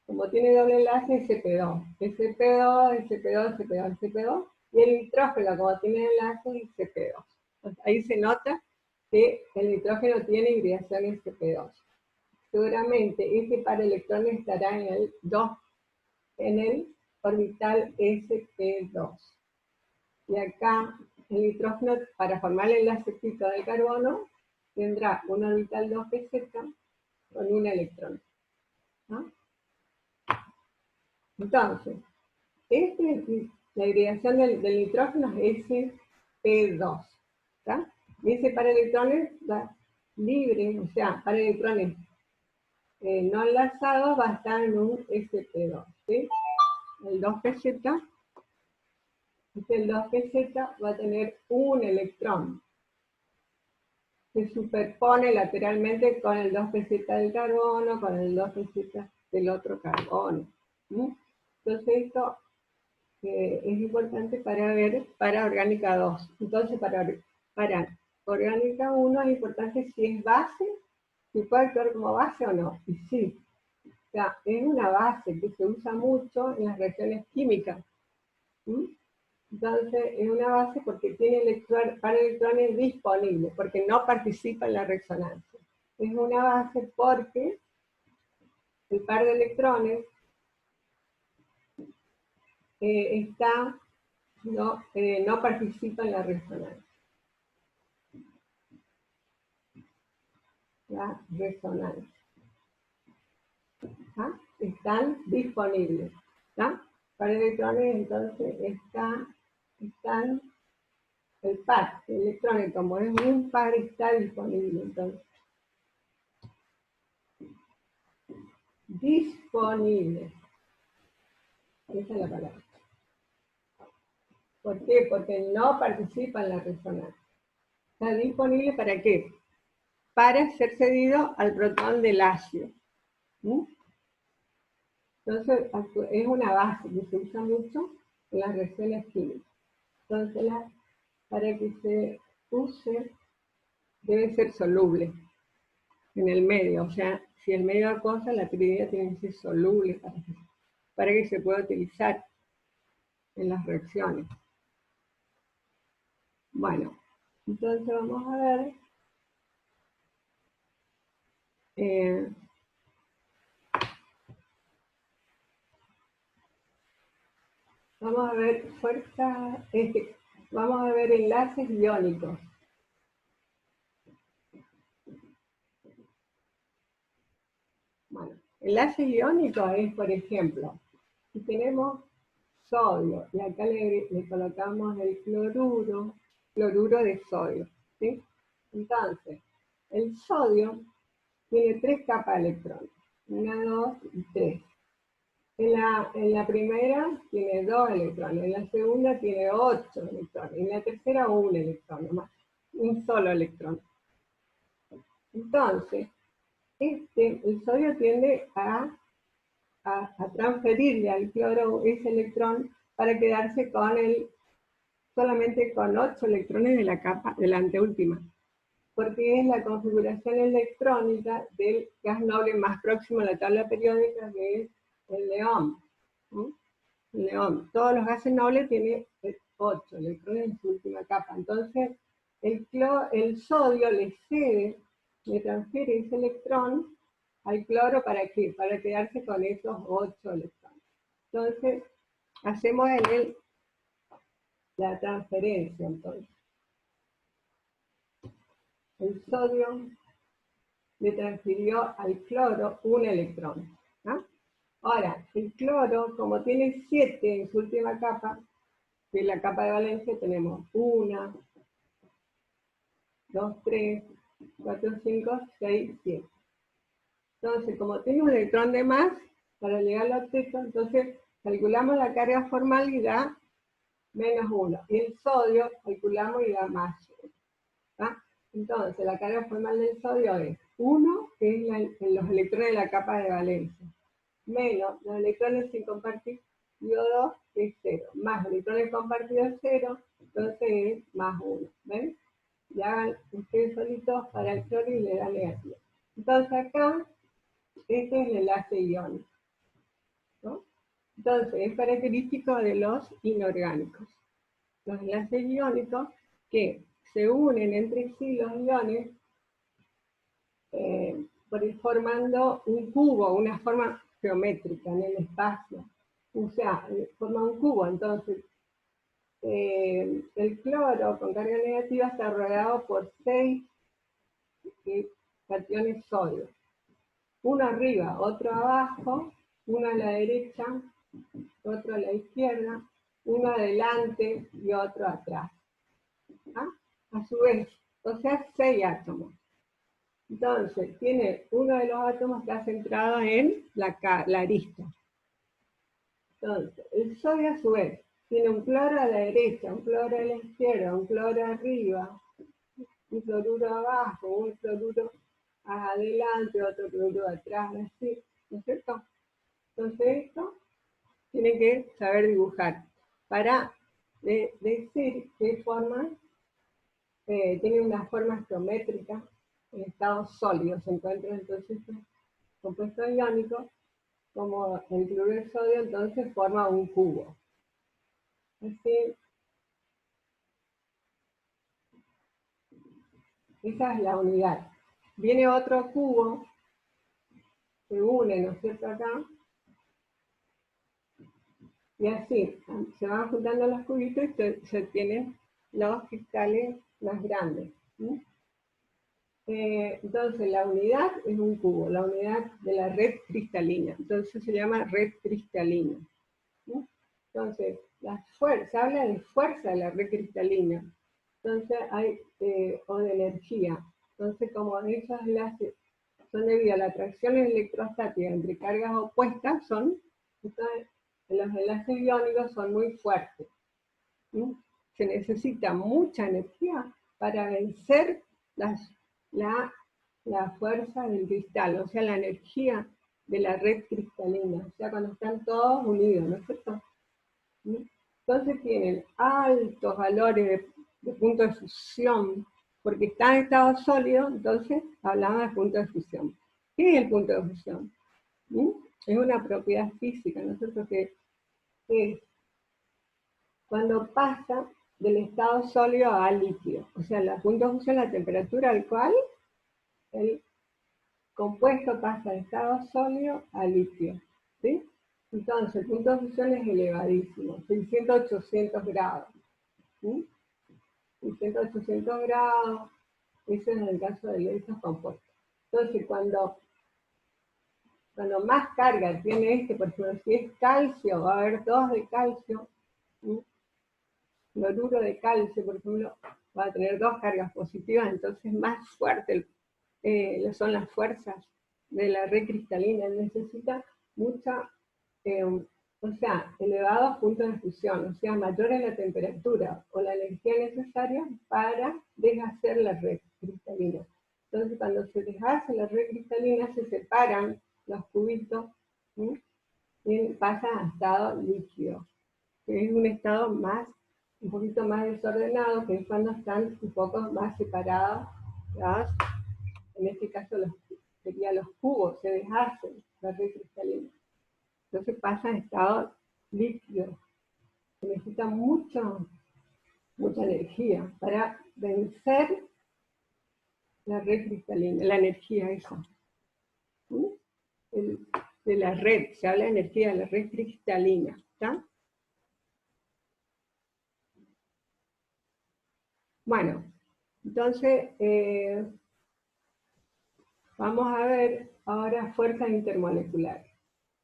como tiene doble enlace, sp2, sp2, sp2, sp2, sp2, y el nitrógeno, como tiene enlace, sp2. Entonces, ahí se nota que el nitrógeno tiene hibridación sp2. Seguramente este par de electrones estará en el orbital sp2. Y acá el nitrógeno, para formar el enlacecito del carbono, tendrá un orbital 2pz con un electrón. ¿No? Entonces, la hibridación del nitrógeno es sp2. ¿Está? Y ese par de electrones va libre, o sea, par de electrones no enlazados va a estar en un sp2. ¿Sí? El 2pz, el 2pz va a tener un electrón. se superpone lateralmente con el 2pz del carbono, con el 2pz del otro carbono. Entonces esto es importante para ver para orgánica 2. Entonces para orgánica 1 es importante si es base, si puede actuar como base o no. Y sí, o sea, es una base que se usa mucho en las reacciones químicas. Entonces es una base porque tiene par de electrones disponibles, porque no participa en la resonancia. Es una base porque el par de electrones no participa en la resonancia. La resonancia. ¿Ah? Están disponibles. ¿Ah? Par de electrones entonces están, el par de electrones como es un par está disponible entonces. Disponible. Esa es la palabra. ¿Por qué? Porque no participa en la resonancia. ¿Está disponible para qué? Para ser cedido al protón del ácido. Entonces, es una base que se usa mucho en las reacciones químicas. Entonces, para que se use, debe ser soluble en el medio. O sea, si el medio acuoso, la piridina tiene que ser soluble para que se pueda utilizar en las reacciones. Bueno, entonces vamos a ver. Vamos a ver vamos a ver enlaces iónicos. Bueno, enlaces iónicos es, por ejemplo, si tenemos sodio, y acá le colocamos el cloruro de sodio, ¿sí? Entonces, el sodio tiene 3 capas de electrones, 1, 2 y 3. En la primera tiene 2 electrones, en la segunda tiene 8 electrones, en la tercera 1 electrón, más, un solo electrón. Entonces, el sodio tiende a transferirle al cloro ese electrón para quedarse solamente con 8 electrones de la capa, de la anteúltima, porque es la configuración electrónica del gas noble más próximo a la tabla periódica, que es el neón. El neón. Todos los gases nobles tienen 8 electrones en su última capa. Entonces, el sodio le transfiere ese electrón al cloro, ¿para qué? Para quedarse con esos 8 electrones. Entonces, hacemos la transferencia, entonces. El sodio le transfirió al cloro un electrón. ¿No? Ahora, el cloro, como tiene 7 en su última capa, que es la capa de valencia, tenemos 1, 2, 3, 4, 5, 6, 7. Entonces, como tiene un electrón de más, para llegar al octeto, entonces calculamos la carga formal y da -1. Y el sodio calculamos y da +1. ¿Ah? Entonces, la carga formal del sodio es 1, que es los electrones de la capa de valencia, menos los electrones sin compartir, y O2, que es 0, más electrones compartidos 0, entonces es +1. ¿Ven? Y hagan ustedes solitos para el cloro y le dan negativo. Entonces acá, este es el enlace iónico, ¿no? Entonces, es característico de los inorgánicos. Los enlaces iónicos que se unen entre sí los iones formando un cubo, una forma geométrica en el espacio. O sea, forma un cubo. Entonces, el cloro con carga negativa está rodeado por 6 cationes sólidos. Uno arriba, otro abajo, uno a la derecha, otro a la izquierda, uno adelante y otro atrás. ¿Ah? A su vez, o sea, 6 átomos. Entonces, tiene uno de los átomos que está centrado en la arista. Entonces, el sodio a su vez tiene un cloro a la derecha, un cloro a la izquierda, un cloro arriba, un fluoruro abajo, un fluoruro adelante, otro fluoruro atrás, así, ¿no es cierto? Entonces esto tienen que saber dibujar para decir qué forma, tiene una forma geométrica en estado sólido. Se encuentra entonces un compuesto iónico, como el cloruro de sodio, entonces forma un cubo. Así, esa es la unidad. Viene otro cubo, se une, ¿no es cierto?, acá, y así se van juntando los cubitos y se obtienen los cristales más grandes. ¿Sí? Entonces la unidad es un cubo, la unidad de la red cristalina, entonces se llama red cristalina. ¿Sí? Entonces, se habla de fuerza de la red cristalina, entonces hay, o de energía. Entonces, como esos enlaces son debido a la atracción electrostática entre cargas opuestas, entonces, los enlaces iónicos son muy fuertes. ¿Sí? Se necesita mucha energía para vencer la fuerza del cristal, o sea, la energía de la red cristalina, o sea, cuando están todos unidos, ¿no es cierto? ¿Sí? Entonces tienen altos valores de punto de fusión, porque está en estado sólido, entonces hablamos de punto de fusión. ¿Qué es el punto de fusión? ¿Sí? Es una propiedad física, ¿no es cierto? Que es cuando pasa del estado sólido a líquido. O sea, la punto de fusión es la temperatura al cual el compuesto pasa de estado sólido a líquido. ¿Sí? Entonces, el punto de fusión es elevadísimo, 600, 800 grados. ¿Sí? 600, 800 grados, eso es en el caso de estos compuestos. Entonces, cuando más carga tiene por ejemplo, si es calcio, va a haber 2 de calcio, ¿sí? Cloruro de calcio, por ejemplo, va a tener 2 cargas positivas, entonces más fuerte son las fuerzas de la red cristalina, necesita mucha, o sea, elevados puntos de fusión, o sea, mayor es la temperatura o la energía necesaria para deshacer la red cristalina. Entonces, cuando se deshace la red cristalina, se separan los cubitos, ¿sí? Y pasa a estado líquido, que es un estado un poquito más desordenado, que es cuando están un poco más separados, en este caso serían los cubos, se deshacen la red cristalina. Entonces pasa a estado líquido. Se necesita mucha energía para vencer la red cristalina, la energía esa. ¿Sí? De la red, se habla de energía de la red cristalina. ¿Está? Bueno, entonces vamos a ver ahora fuerzas intermoleculares.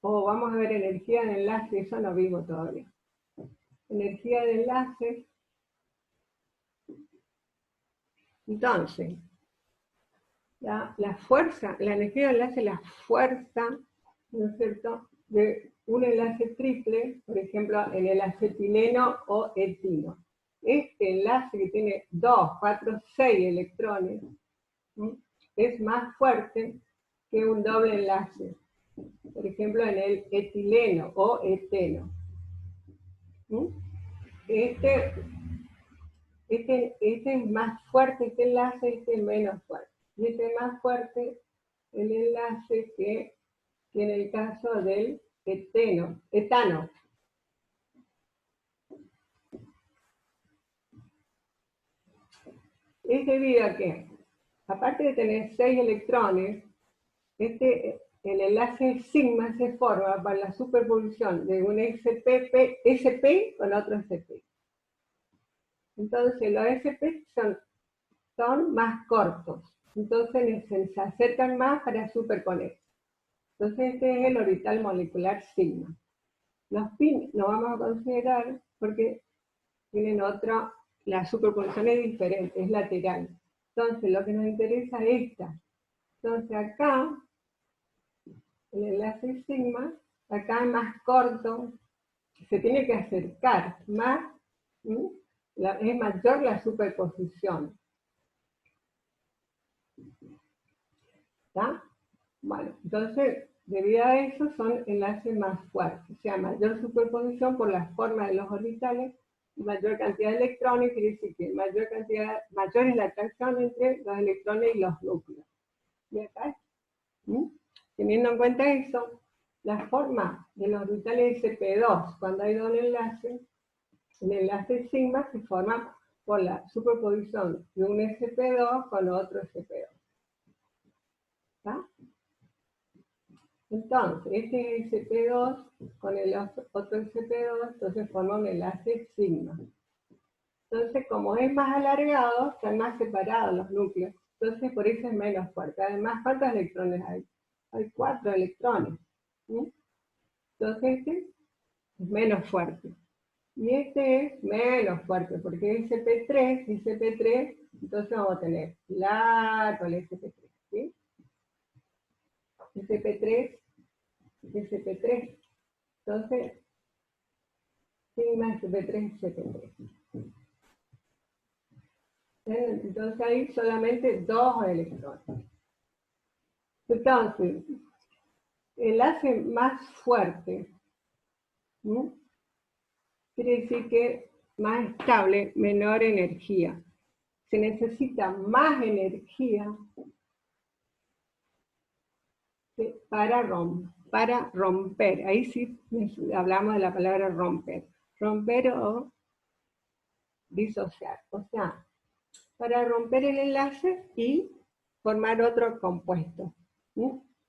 O vamos a ver energía de enlace, eso no vimos todavía. Energía de enlace. Entonces, la fuerza, la energía de enlace es la fuerza, ¿no es cierto?, de un enlace triple, por ejemplo, en el acetileno o etilo. Este enlace que tiene 2, 4, 6 electrones, ¿sí?, es más fuerte que un doble enlace. Por ejemplo, en el etileno o eteno. ¿Sí? Este es más fuerte, este enlace, este es menos fuerte. Y este es más fuerte el enlace que en el caso del etano. Es debido a que, aparte de tener 6 electrones, el enlace sigma se forma por la superposición de un SP con otro SP. Entonces los SP son más cortos, entonces se acercan más para superponer. Entonces este es el orbital molecular sigma. Los pin no vamos a considerar porque tienen la superposición es diferente, es lateral. Entonces lo que nos interesa es esta. Entonces acá, el enlace sigma, acá es más corto, se tiene que acercar más, es mayor la superposición. ¿Está? Bueno, entonces, debido a eso son enlaces más fuertes. O sea, mayor superposición por la forma de los orbitales y mayor cantidad de electrones, quiere decir que mayor es la atracción entre los electrones y los núcleos. ¿Y acá? Teniendo en cuenta eso, la forma de los orbitales sp2, cuando hay doble enlace, el enlace sigma se forma por la superposición de un sp2 con otro sp2. ¿Está? Entonces, este sp2 con el otro sp2, entonces forma un enlace sigma. Entonces, como es más alargado, están más separados los núcleos. Entonces, por eso es menos fuerte. Además, ¿cuántos electrones hay? Hay 4 electrones. ¿Sí? Entonces, este es menos fuerte. Y este es menos fuerte, porque es sp3 y sp3, entonces vamos a tener la con sp3. ¿Sí? sp3, sp3. Entonces, sigma sp3, sp3. Entonces hay solamente 2 electrones. Entonces, el enlace más fuerte, ¿no? Quiere decir que más estable, menor energía. Se necesita más energía para romper. Ahí sí hablamos de la palabra romper. Romper o disociar. O sea, para romper el enlace y formar otro compuesto. ¿Sí?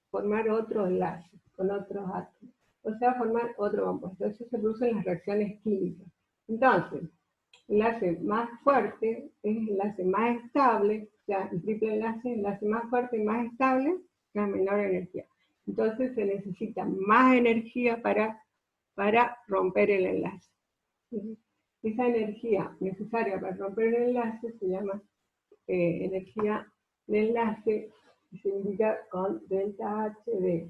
Formar otro enlace con otros átomos. O sea, formar otro compuesto. Eso se produce en las reacciones químicas. Entonces, el enlace más fuerte es el enlace más estable, o sea, el triple enlace más fuerte y más estable, la menor energía. Entonces se necesita más energía para romper el enlace. Esa energía necesaria para romper el enlace se llama energía de enlace, y se indica con delta HD.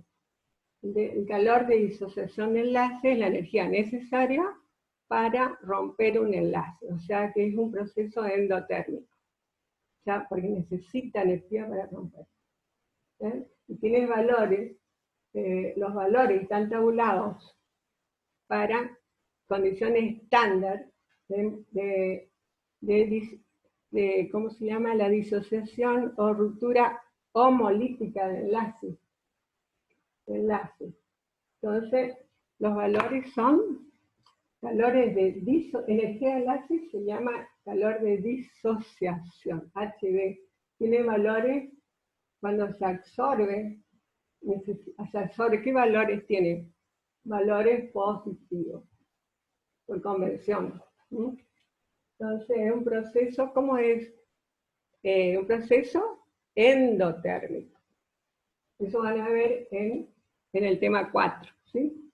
El calor de disociación de enlace es la energía necesaria para romper un enlace, o sea que es un proceso endotérmico, o sea, porque necesita energía para romper. Y tiene valores, los valores están tabulados para condiciones estándar de ¿cómo se llama? La disociación o ruptura homolítica del enlace. Entonces, los valores son calores de energía de enlace, se llama calor de disociación, HB. Tiene valores cuando se absorbe. ¿Qué valores tiene? Valores positivos, por convención. Entonces, es un proceso, ¿cómo es? Un proceso endotérmico. Eso van a ver en el tema 4, ¿sí?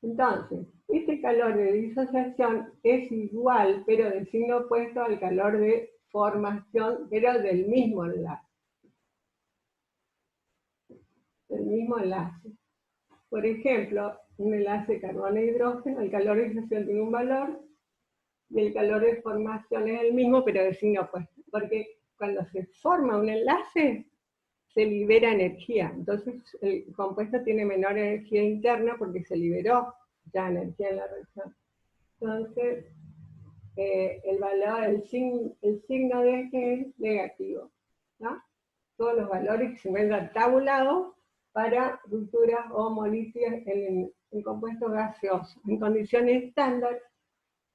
Entonces, este calor de disociación es igual, pero de signo opuesto al calor de formación, pero del mismo enlace. Del mismo enlace. Por ejemplo, un enlace carbono-hidrógeno, el calor de disociación tiene un valor, y el calor de formación es el mismo, pero de signo opuesto. Porque cuando se forma un enlace, se libera energía. Entonces, el compuesto tiene menor energía interna porque se liberó ya energía en la reacción. Entonces, el signo de este es negativo, ¿no? Todos los valores que se encuentran tabulados para rupturas homolíticas en compuestos gaseosos, en condiciones estándar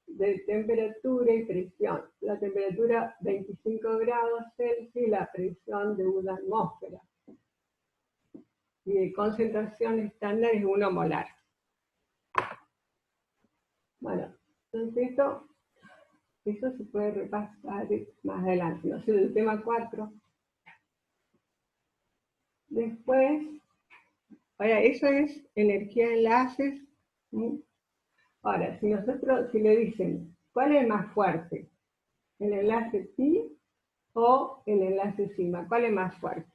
de temperatura y presión. La temperatura 25 grados Celsius y la presión de una atmósfera. Y de concentración estándar es 1 molar. Bueno, entonces eso se puede repasar más adelante, no sé, el tema 4. Después, ahora, eso es energía de enlaces. Ahora, si le dicen, ¿cuál es más fuerte? ¿El enlace pi o el enlace sigma? ¿Cuál es más fuerte?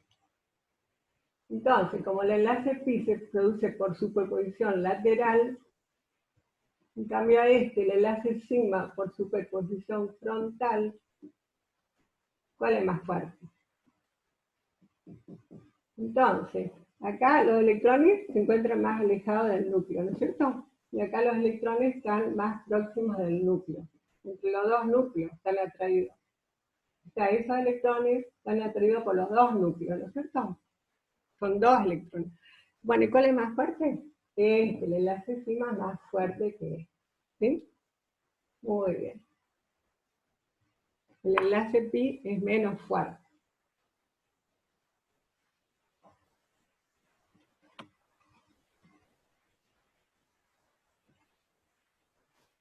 Entonces, como el enlace pi se produce por superposición lateral, en cambio a el enlace sigma por superposición frontal, ¿cuál es más fuerte? Entonces, acá los electrones se encuentran más alejados del núcleo, ¿no es cierto? Y acá los electrones están más próximos del núcleo. Entre los dos núcleos están atraídos. O sea, esos electrones están atraídos por los dos núcleos, ¿no es cierto? Son dos electrones. Bueno, ¿y cuál es más fuerte? El enlace CIMA es más fuerte que este. ¿Sí? Muy bien. El enlace pi es menos fuerte.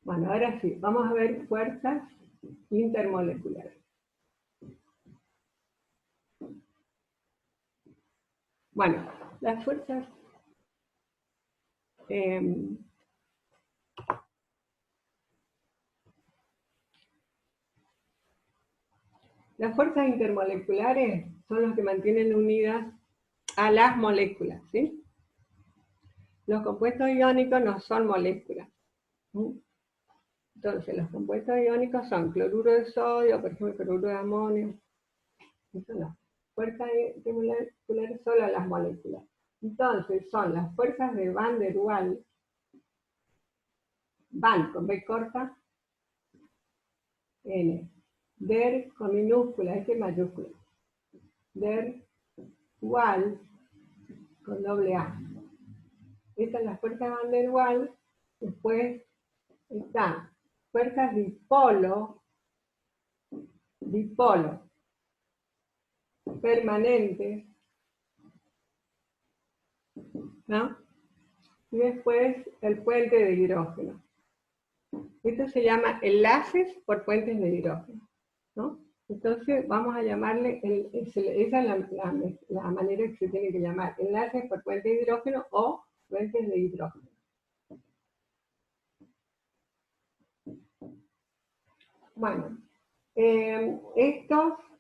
Bueno, ahora sí, vamos a ver fuerzas intermoleculares. Bueno, las fuerzas intermoleculares son los que mantienen unidas a las moléculas, ¿sí? Los compuestos iónicos no son moléculas. Entonces, los compuestos iónicos son cloruro de sodio, por ejemplo, cloruro de amonio. Eso no. Fuerzas intermoleculares solo a las moléculas. Entonces, son las fuerzas de Van der Waals, Van con B corta, N, der con minúscula, S mayúscula, der Waals con doble A. Estas son las fuerzas Van der Waals. Después están fuerzas dipolo permanentes, ¿no? Y después el puente de hidrógeno. Esto se llama enlaces por puentes de hidrógeno, ¿no? Entonces vamos a llamarle, esa es la manera que se tiene que llamar, enlaces por puentes de hidrógeno o puentes de hidrógeno. Bueno,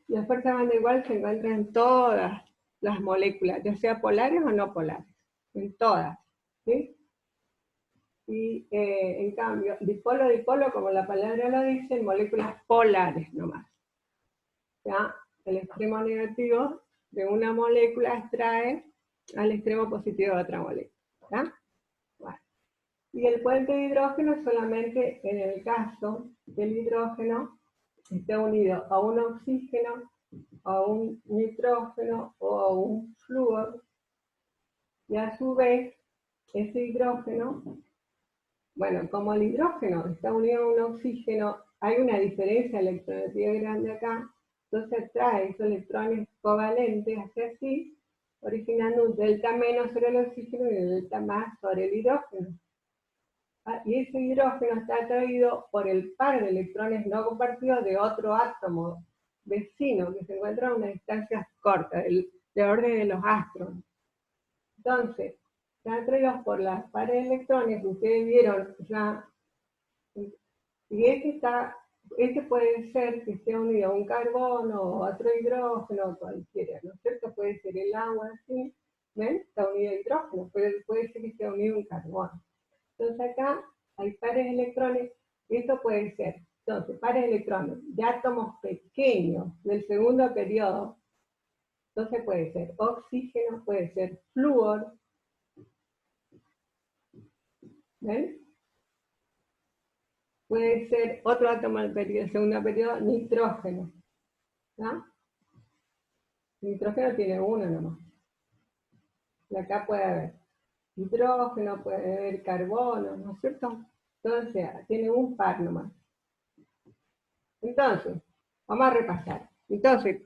las fuerzas Van der Waals se encuentran en todas las moléculas, ya sea polares o no polares, en todas, ¿sí? Y en cambio, dipolo, como la palabra lo dice, en moléculas polares nomás. ¿Ya? El extremo negativo de una molécula atrae al extremo positivo de otra molécula. ¿Ya? Bueno. Y el puente de hidrógeno solamente en el caso del hidrógeno está unido a un oxígeno, a un nitrógeno o a un flúor, y a su vez ese hidrógeno, bueno, como el hidrógeno está unido a un oxígeno, hay una diferencia electronegativa grande acá, entonces trae esos electrones covalentes hacia así, originando un delta menos sobre el oxígeno y un delta más sobre el hidrógeno. Y ese hidrógeno está atraído por el par de electrones no compartidos de otro átomo vecino que se encuentra a una distancia corta, de orden de los astros. Entonces, están atraídos por las pares de electrones que ustedes vieron ya, y este puede ser que esté unido a un carbono o a otro hidrógeno, cualquiera, ¿no es cierto? Puede ser el agua, ¿sí? ¿Ven? Está unido a hidrógeno, puede ser que esté unido a un carbono. Entonces acá hay pares de electrones, y esto puede ser, entonces, pares de electrones de átomos pequeños del segundo periodo. Entonces puede ser oxígeno, puede ser flúor, ¿ven? Puede ser otro átomo del segundo periodo, nitrógeno, ¿no? Nitrógeno tiene uno nomás. Y acá puede haber hidrógeno, puede haber carbono, ¿no es cierto? Entonces, tiene un par nomás. Entonces, vamos a repasar. Entonces,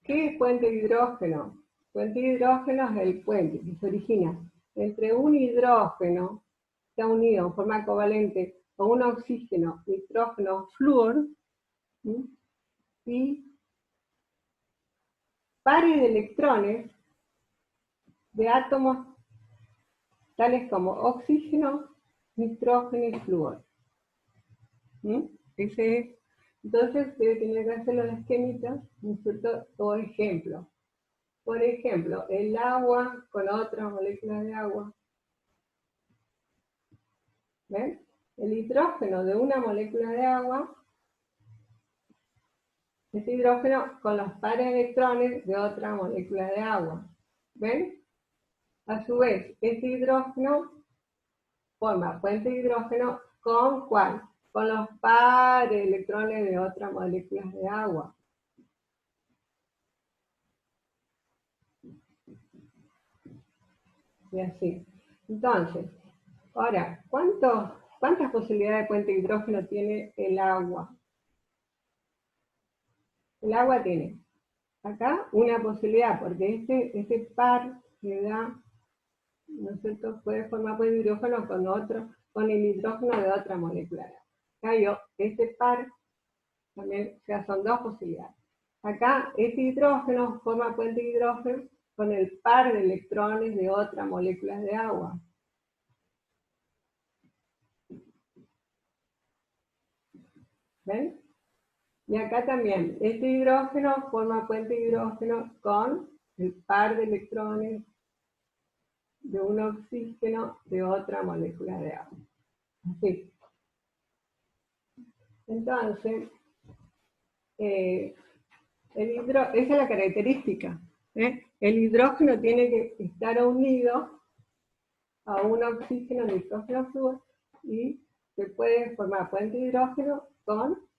¿qué es puente de hidrógeno? Puente de hidrógeno es el puente que se origina entre un hidrógeno, está unido en forma covalente, con un oxígeno, nitrógeno, flúor, y pares de electrones de átomos tales como oxígeno, nitrógeno y flúor. Entonces ustedes tienen que hacer los esquemitas, ¿no es cierto? O ejemplo. Por ejemplo, el agua con otras moléculas de agua. ¿Ven? El hidrógeno de una molécula de agua, ese hidrógeno con los pares de electrones de otra molécula de agua. ¿Ven? A su vez, este hidrógeno forma puente de hidrógeno con ¿cuál? Con los pares de electrones de otras moléculas de agua. Y así. Entonces, ahora, ¿cuántas posibilidades de puente de hidrógeno tiene el agua? El agua tiene acá una posibilidad, porque este par le da, ¿no es cierto?, puede formar puente de hidrógeno con el hidrógeno de otra molécula. Acá este par también, o sea, son dos posibilidades. Acá este hidrógeno forma puente de hidrógeno con el par de electrones de otras moléculas de agua. ¿Ven? Y acá también, este hidrógeno forma puente de hidrógeno con el par de electrones de un oxígeno de otra molécula de agua. Así. Entonces, esa es la característica. El hidrógeno tiene que estar unido a un oxígeno nitrógeno flúor y se puede formar puente de hidrógeno con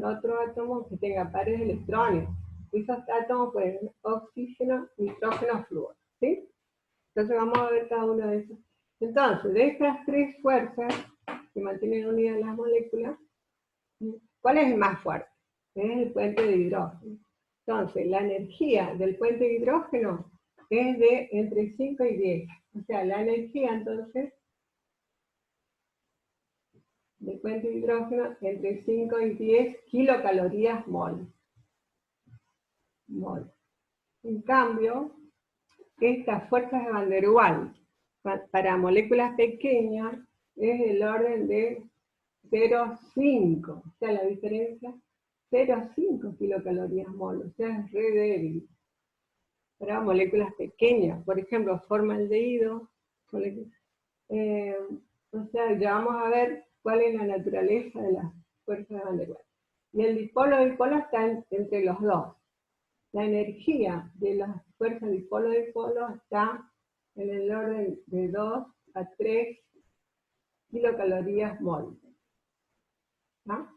otro átomo que tenga pares de electrones. Esos átomos pueden ser oxígeno, nitrógeno, flúor. ¿Sí? Entonces vamos a ver cada uno de esos. Entonces, de estas tres fuerzas que mantienen unidas las moléculas, ¿cuál es el más fuerte? Es el puente de hidrógeno. Entonces, la energía del puente de hidrógeno es de entre 5 y 10. O sea, la energía, entonces, del puente de hidrógeno entre 5 y 10 kilocalorías mol. En cambio, estas fuerzas de Van der Waals para moléculas pequeñas es del orden de 0,5. O sea, la diferencia 0,5 kilocalorías mol. O sea, es re débil. Para moléculas pequeñas, por ejemplo, formaldehído. O sea, ya vamos a ver cuál es la naturaleza de las fuerzas de Van der Waals. Y el dipolo está entre los dos. La energía de las fuerzas dipolo está en el orden de 2 a 3 kilocalorías mol. ¿Ah?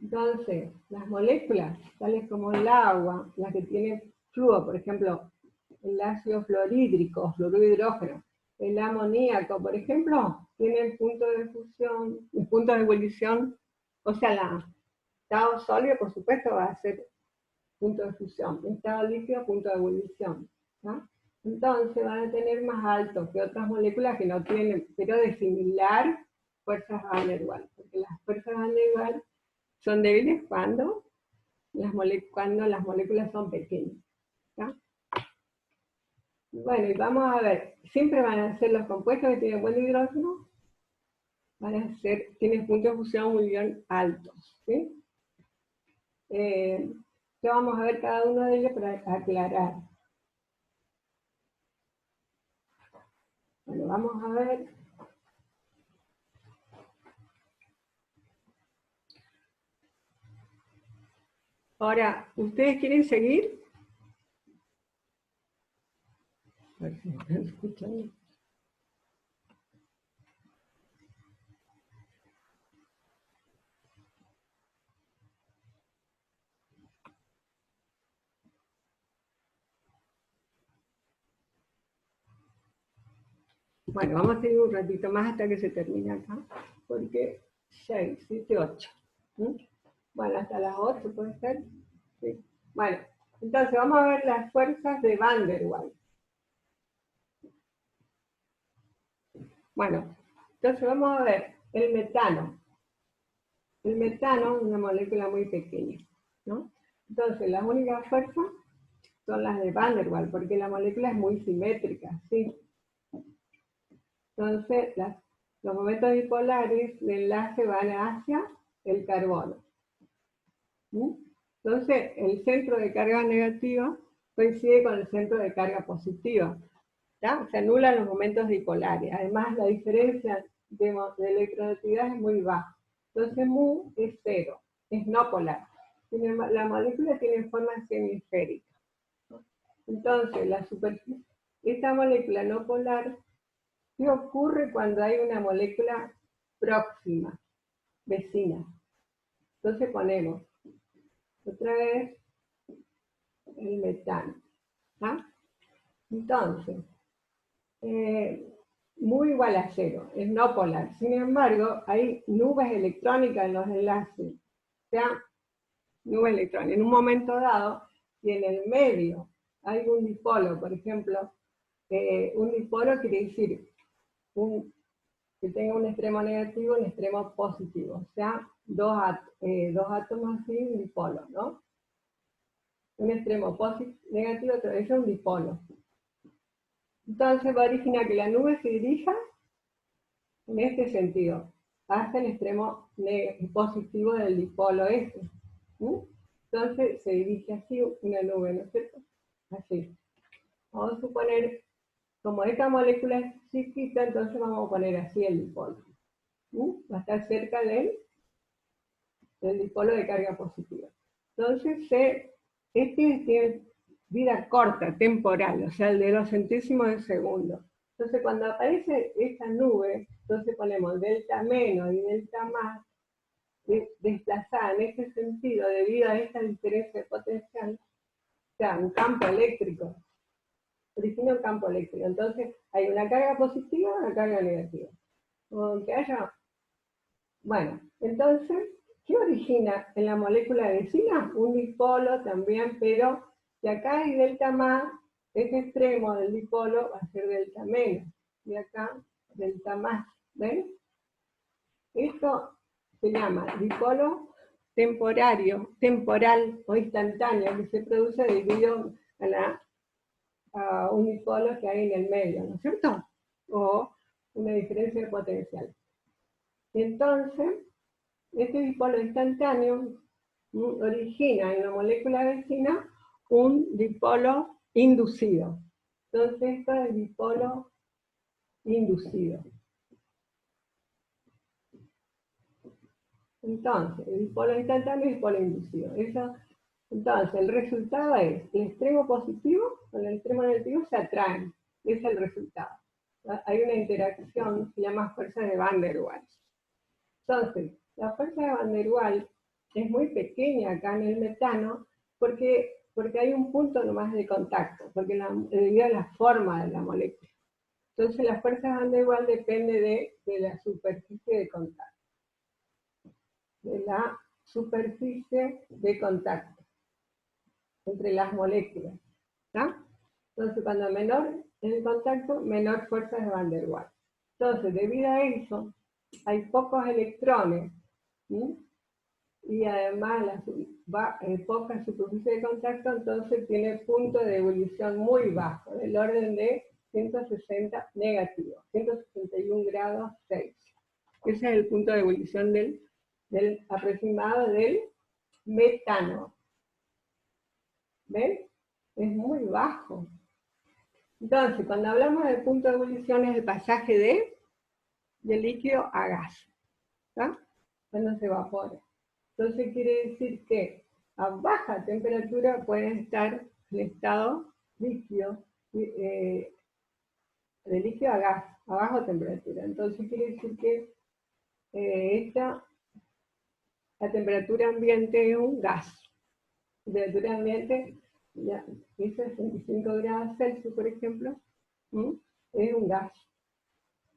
Entonces, las moléculas, tales como el agua, las que tienen flúor, por ejemplo, el ácido fluorhídrico, fluoruro de hidrógeno, el amoníaco, por ejemplo, tienen puntos de fusión, puntos de ebullición, o sea, el estado sólido, por supuesto, va a ser punto de fusión, estado líquido, punto de ebullición. ¿No? Entonces van a tener más alto que otras moléculas que no tienen, pero de similar fuerzas Van der Waals, porque las fuerzas Van der Waals son débiles cuando las moléculas son pequeñas. ¿No? Bueno, y vamos a ver, siempre van a ser los compuestos que tienen buen hidrógeno, tienen puntos de fusión muy bien altos. ¿Sí? Ya vamos a ver cada uno de ellos para aclarar. Bueno, vamos a ver. Ahora, ¿ustedes quieren seguir? A ver si me están escuchando. Bueno, vamos a seguir un ratito más hasta que se termine acá, porque 6, 7, 8. Bueno, hasta las 8 puede ser. Sí. Bueno, entonces vamos a ver las fuerzas de Van der Waals. Bueno, entonces vamos a ver el metano. El metano es una molécula muy pequeña, ¿no? Entonces las únicas fuerzas son las de Van der Waals, porque la molécula es muy simétrica, ¿sí? Entonces, los momentos dipolares de enlace van hacia el carbono. Entonces, el centro de carga negativa coincide con el centro de carga positiva. ¿Ya? Se anulan los momentos dipolares. Además, la diferencia de electronegatividad es muy baja. Entonces, mu es 0, es no polar. La molécula tiene forma semisférica. Entonces, la superficie esta molécula no polar, ¿qué ocurre cuando hay una molécula próxima, vecina? Entonces ponemos otra vez el metano. ¿Ah? Entonces, muy igual a cero, es no polar. Sin embargo, hay nubes electrónicas en los enlaces. O sea, nubes electrónicas. En un momento dado, si en el medio hay un dipolo, por ejemplo, un dipolo quiere decir que tenga un extremo negativo y un extremo positivo. O sea, dos átomos así, un dipolo, ¿no? Un extremo negativo, otro, eso es un dipolo. Entonces va a originar que la nube se dirija en este sentido, hasta el extremo positivo del dipolo este. Entonces se dirige así una nube, ¿no es cierto? Así. Vamos a suponer, como esta molécula es chiquita, entonces vamos a poner así el dipolo. Va a estar cerca del dipolo de carga positiva. Entonces este tiene vida corta, temporal, o sea, el de los centésimos de segundo. Entonces, cuando aparece esta nube, entonces ponemos delta menos y delta más, desplazada en este sentido debido a esta diferencia de potencial, o sea, un campo eléctrico, origina un campo eléctrico. Entonces, hay una carga positiva y una carga negativa. Aunque haya... Bueno, entonces, ¿qué origina en la molécula vecina? Un dipolo también, pero si acá hay delta más, ese extremo del dipolo va a ser delta menos, y acá delta más, ¿ven? Esto se llama dipolo temporal o instantáneo, que se produce debido a un dipolo que hay en el medio, ¿no es cierto? O una diferencia de potencial. Entonces, este dipolo instantáneo origina en la molécula vecina un dipolo inducido. Entonces, esto es dipolo inducido. Entonces, el dipolo instantáneo y el dipolo inducido. Entonces, el resultado es el extremo positivo con el extremo negativo se atraen. Ese es el resultado. Hay una interacción que se llama fuerza de Van der Waals. Entonces, la fuerza de Van der Waals es muy pequeña acá en el metano porque hay un punto nomás de contacto, debido a la forma de la molécula. Entonces, la fuerza de Van der Waals depende de la superficie de contacto. De la superficie de contacto entre las moléculas. ¿Está? Entonces, cuando menor el contacto, menor fuerza de Van der Waals. Entonces, debido a eso, hay pocos electrones, ¿sí? Y además poca superficie de contacto, entonces tiene punto de ebullición muy bajo, del orden de 160 negativo, 161 grados 6. Ese es el punto de ebullición del aproximado del metano. ¿Ven? Es muy bajo. Entonces, cuando hablamos del punto de ebullición es el pasaje de líquido a gas. ¿Está? Cuando se evapora. Entonces quiere decir que a baja temperatura pueden estar en estado líquido, de líquido a gas, a baja temperatura. Entonces quiere decir que la temperatura ambiente es un gas. La temperatura ambiente, ya, es 65 grados Celsius, por ejemplo, es un gas.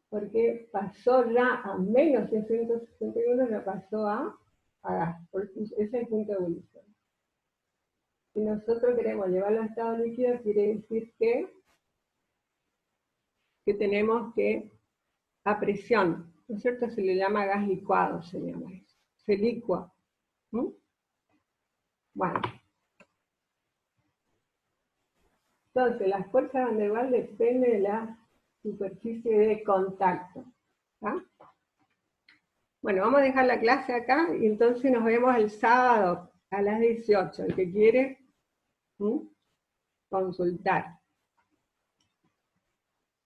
Porque pasó ya a menos 161, ya pasó a gas, porque ese es el punto de ebullición. Si nosotros queremos llevarlo a estado líquido, quiere decir que tenemos que, a presión, ¿no es cierto? Se le llama gas licuado, se llama eso. Se licua. Bueno. Entonces, la fuerza de Van der Waals depende de la superficie de contacto. ¿Está? Bueno, vamos a dejar la clase acá y entonces nos vemos el sábado a las 18, el que quiere consultar.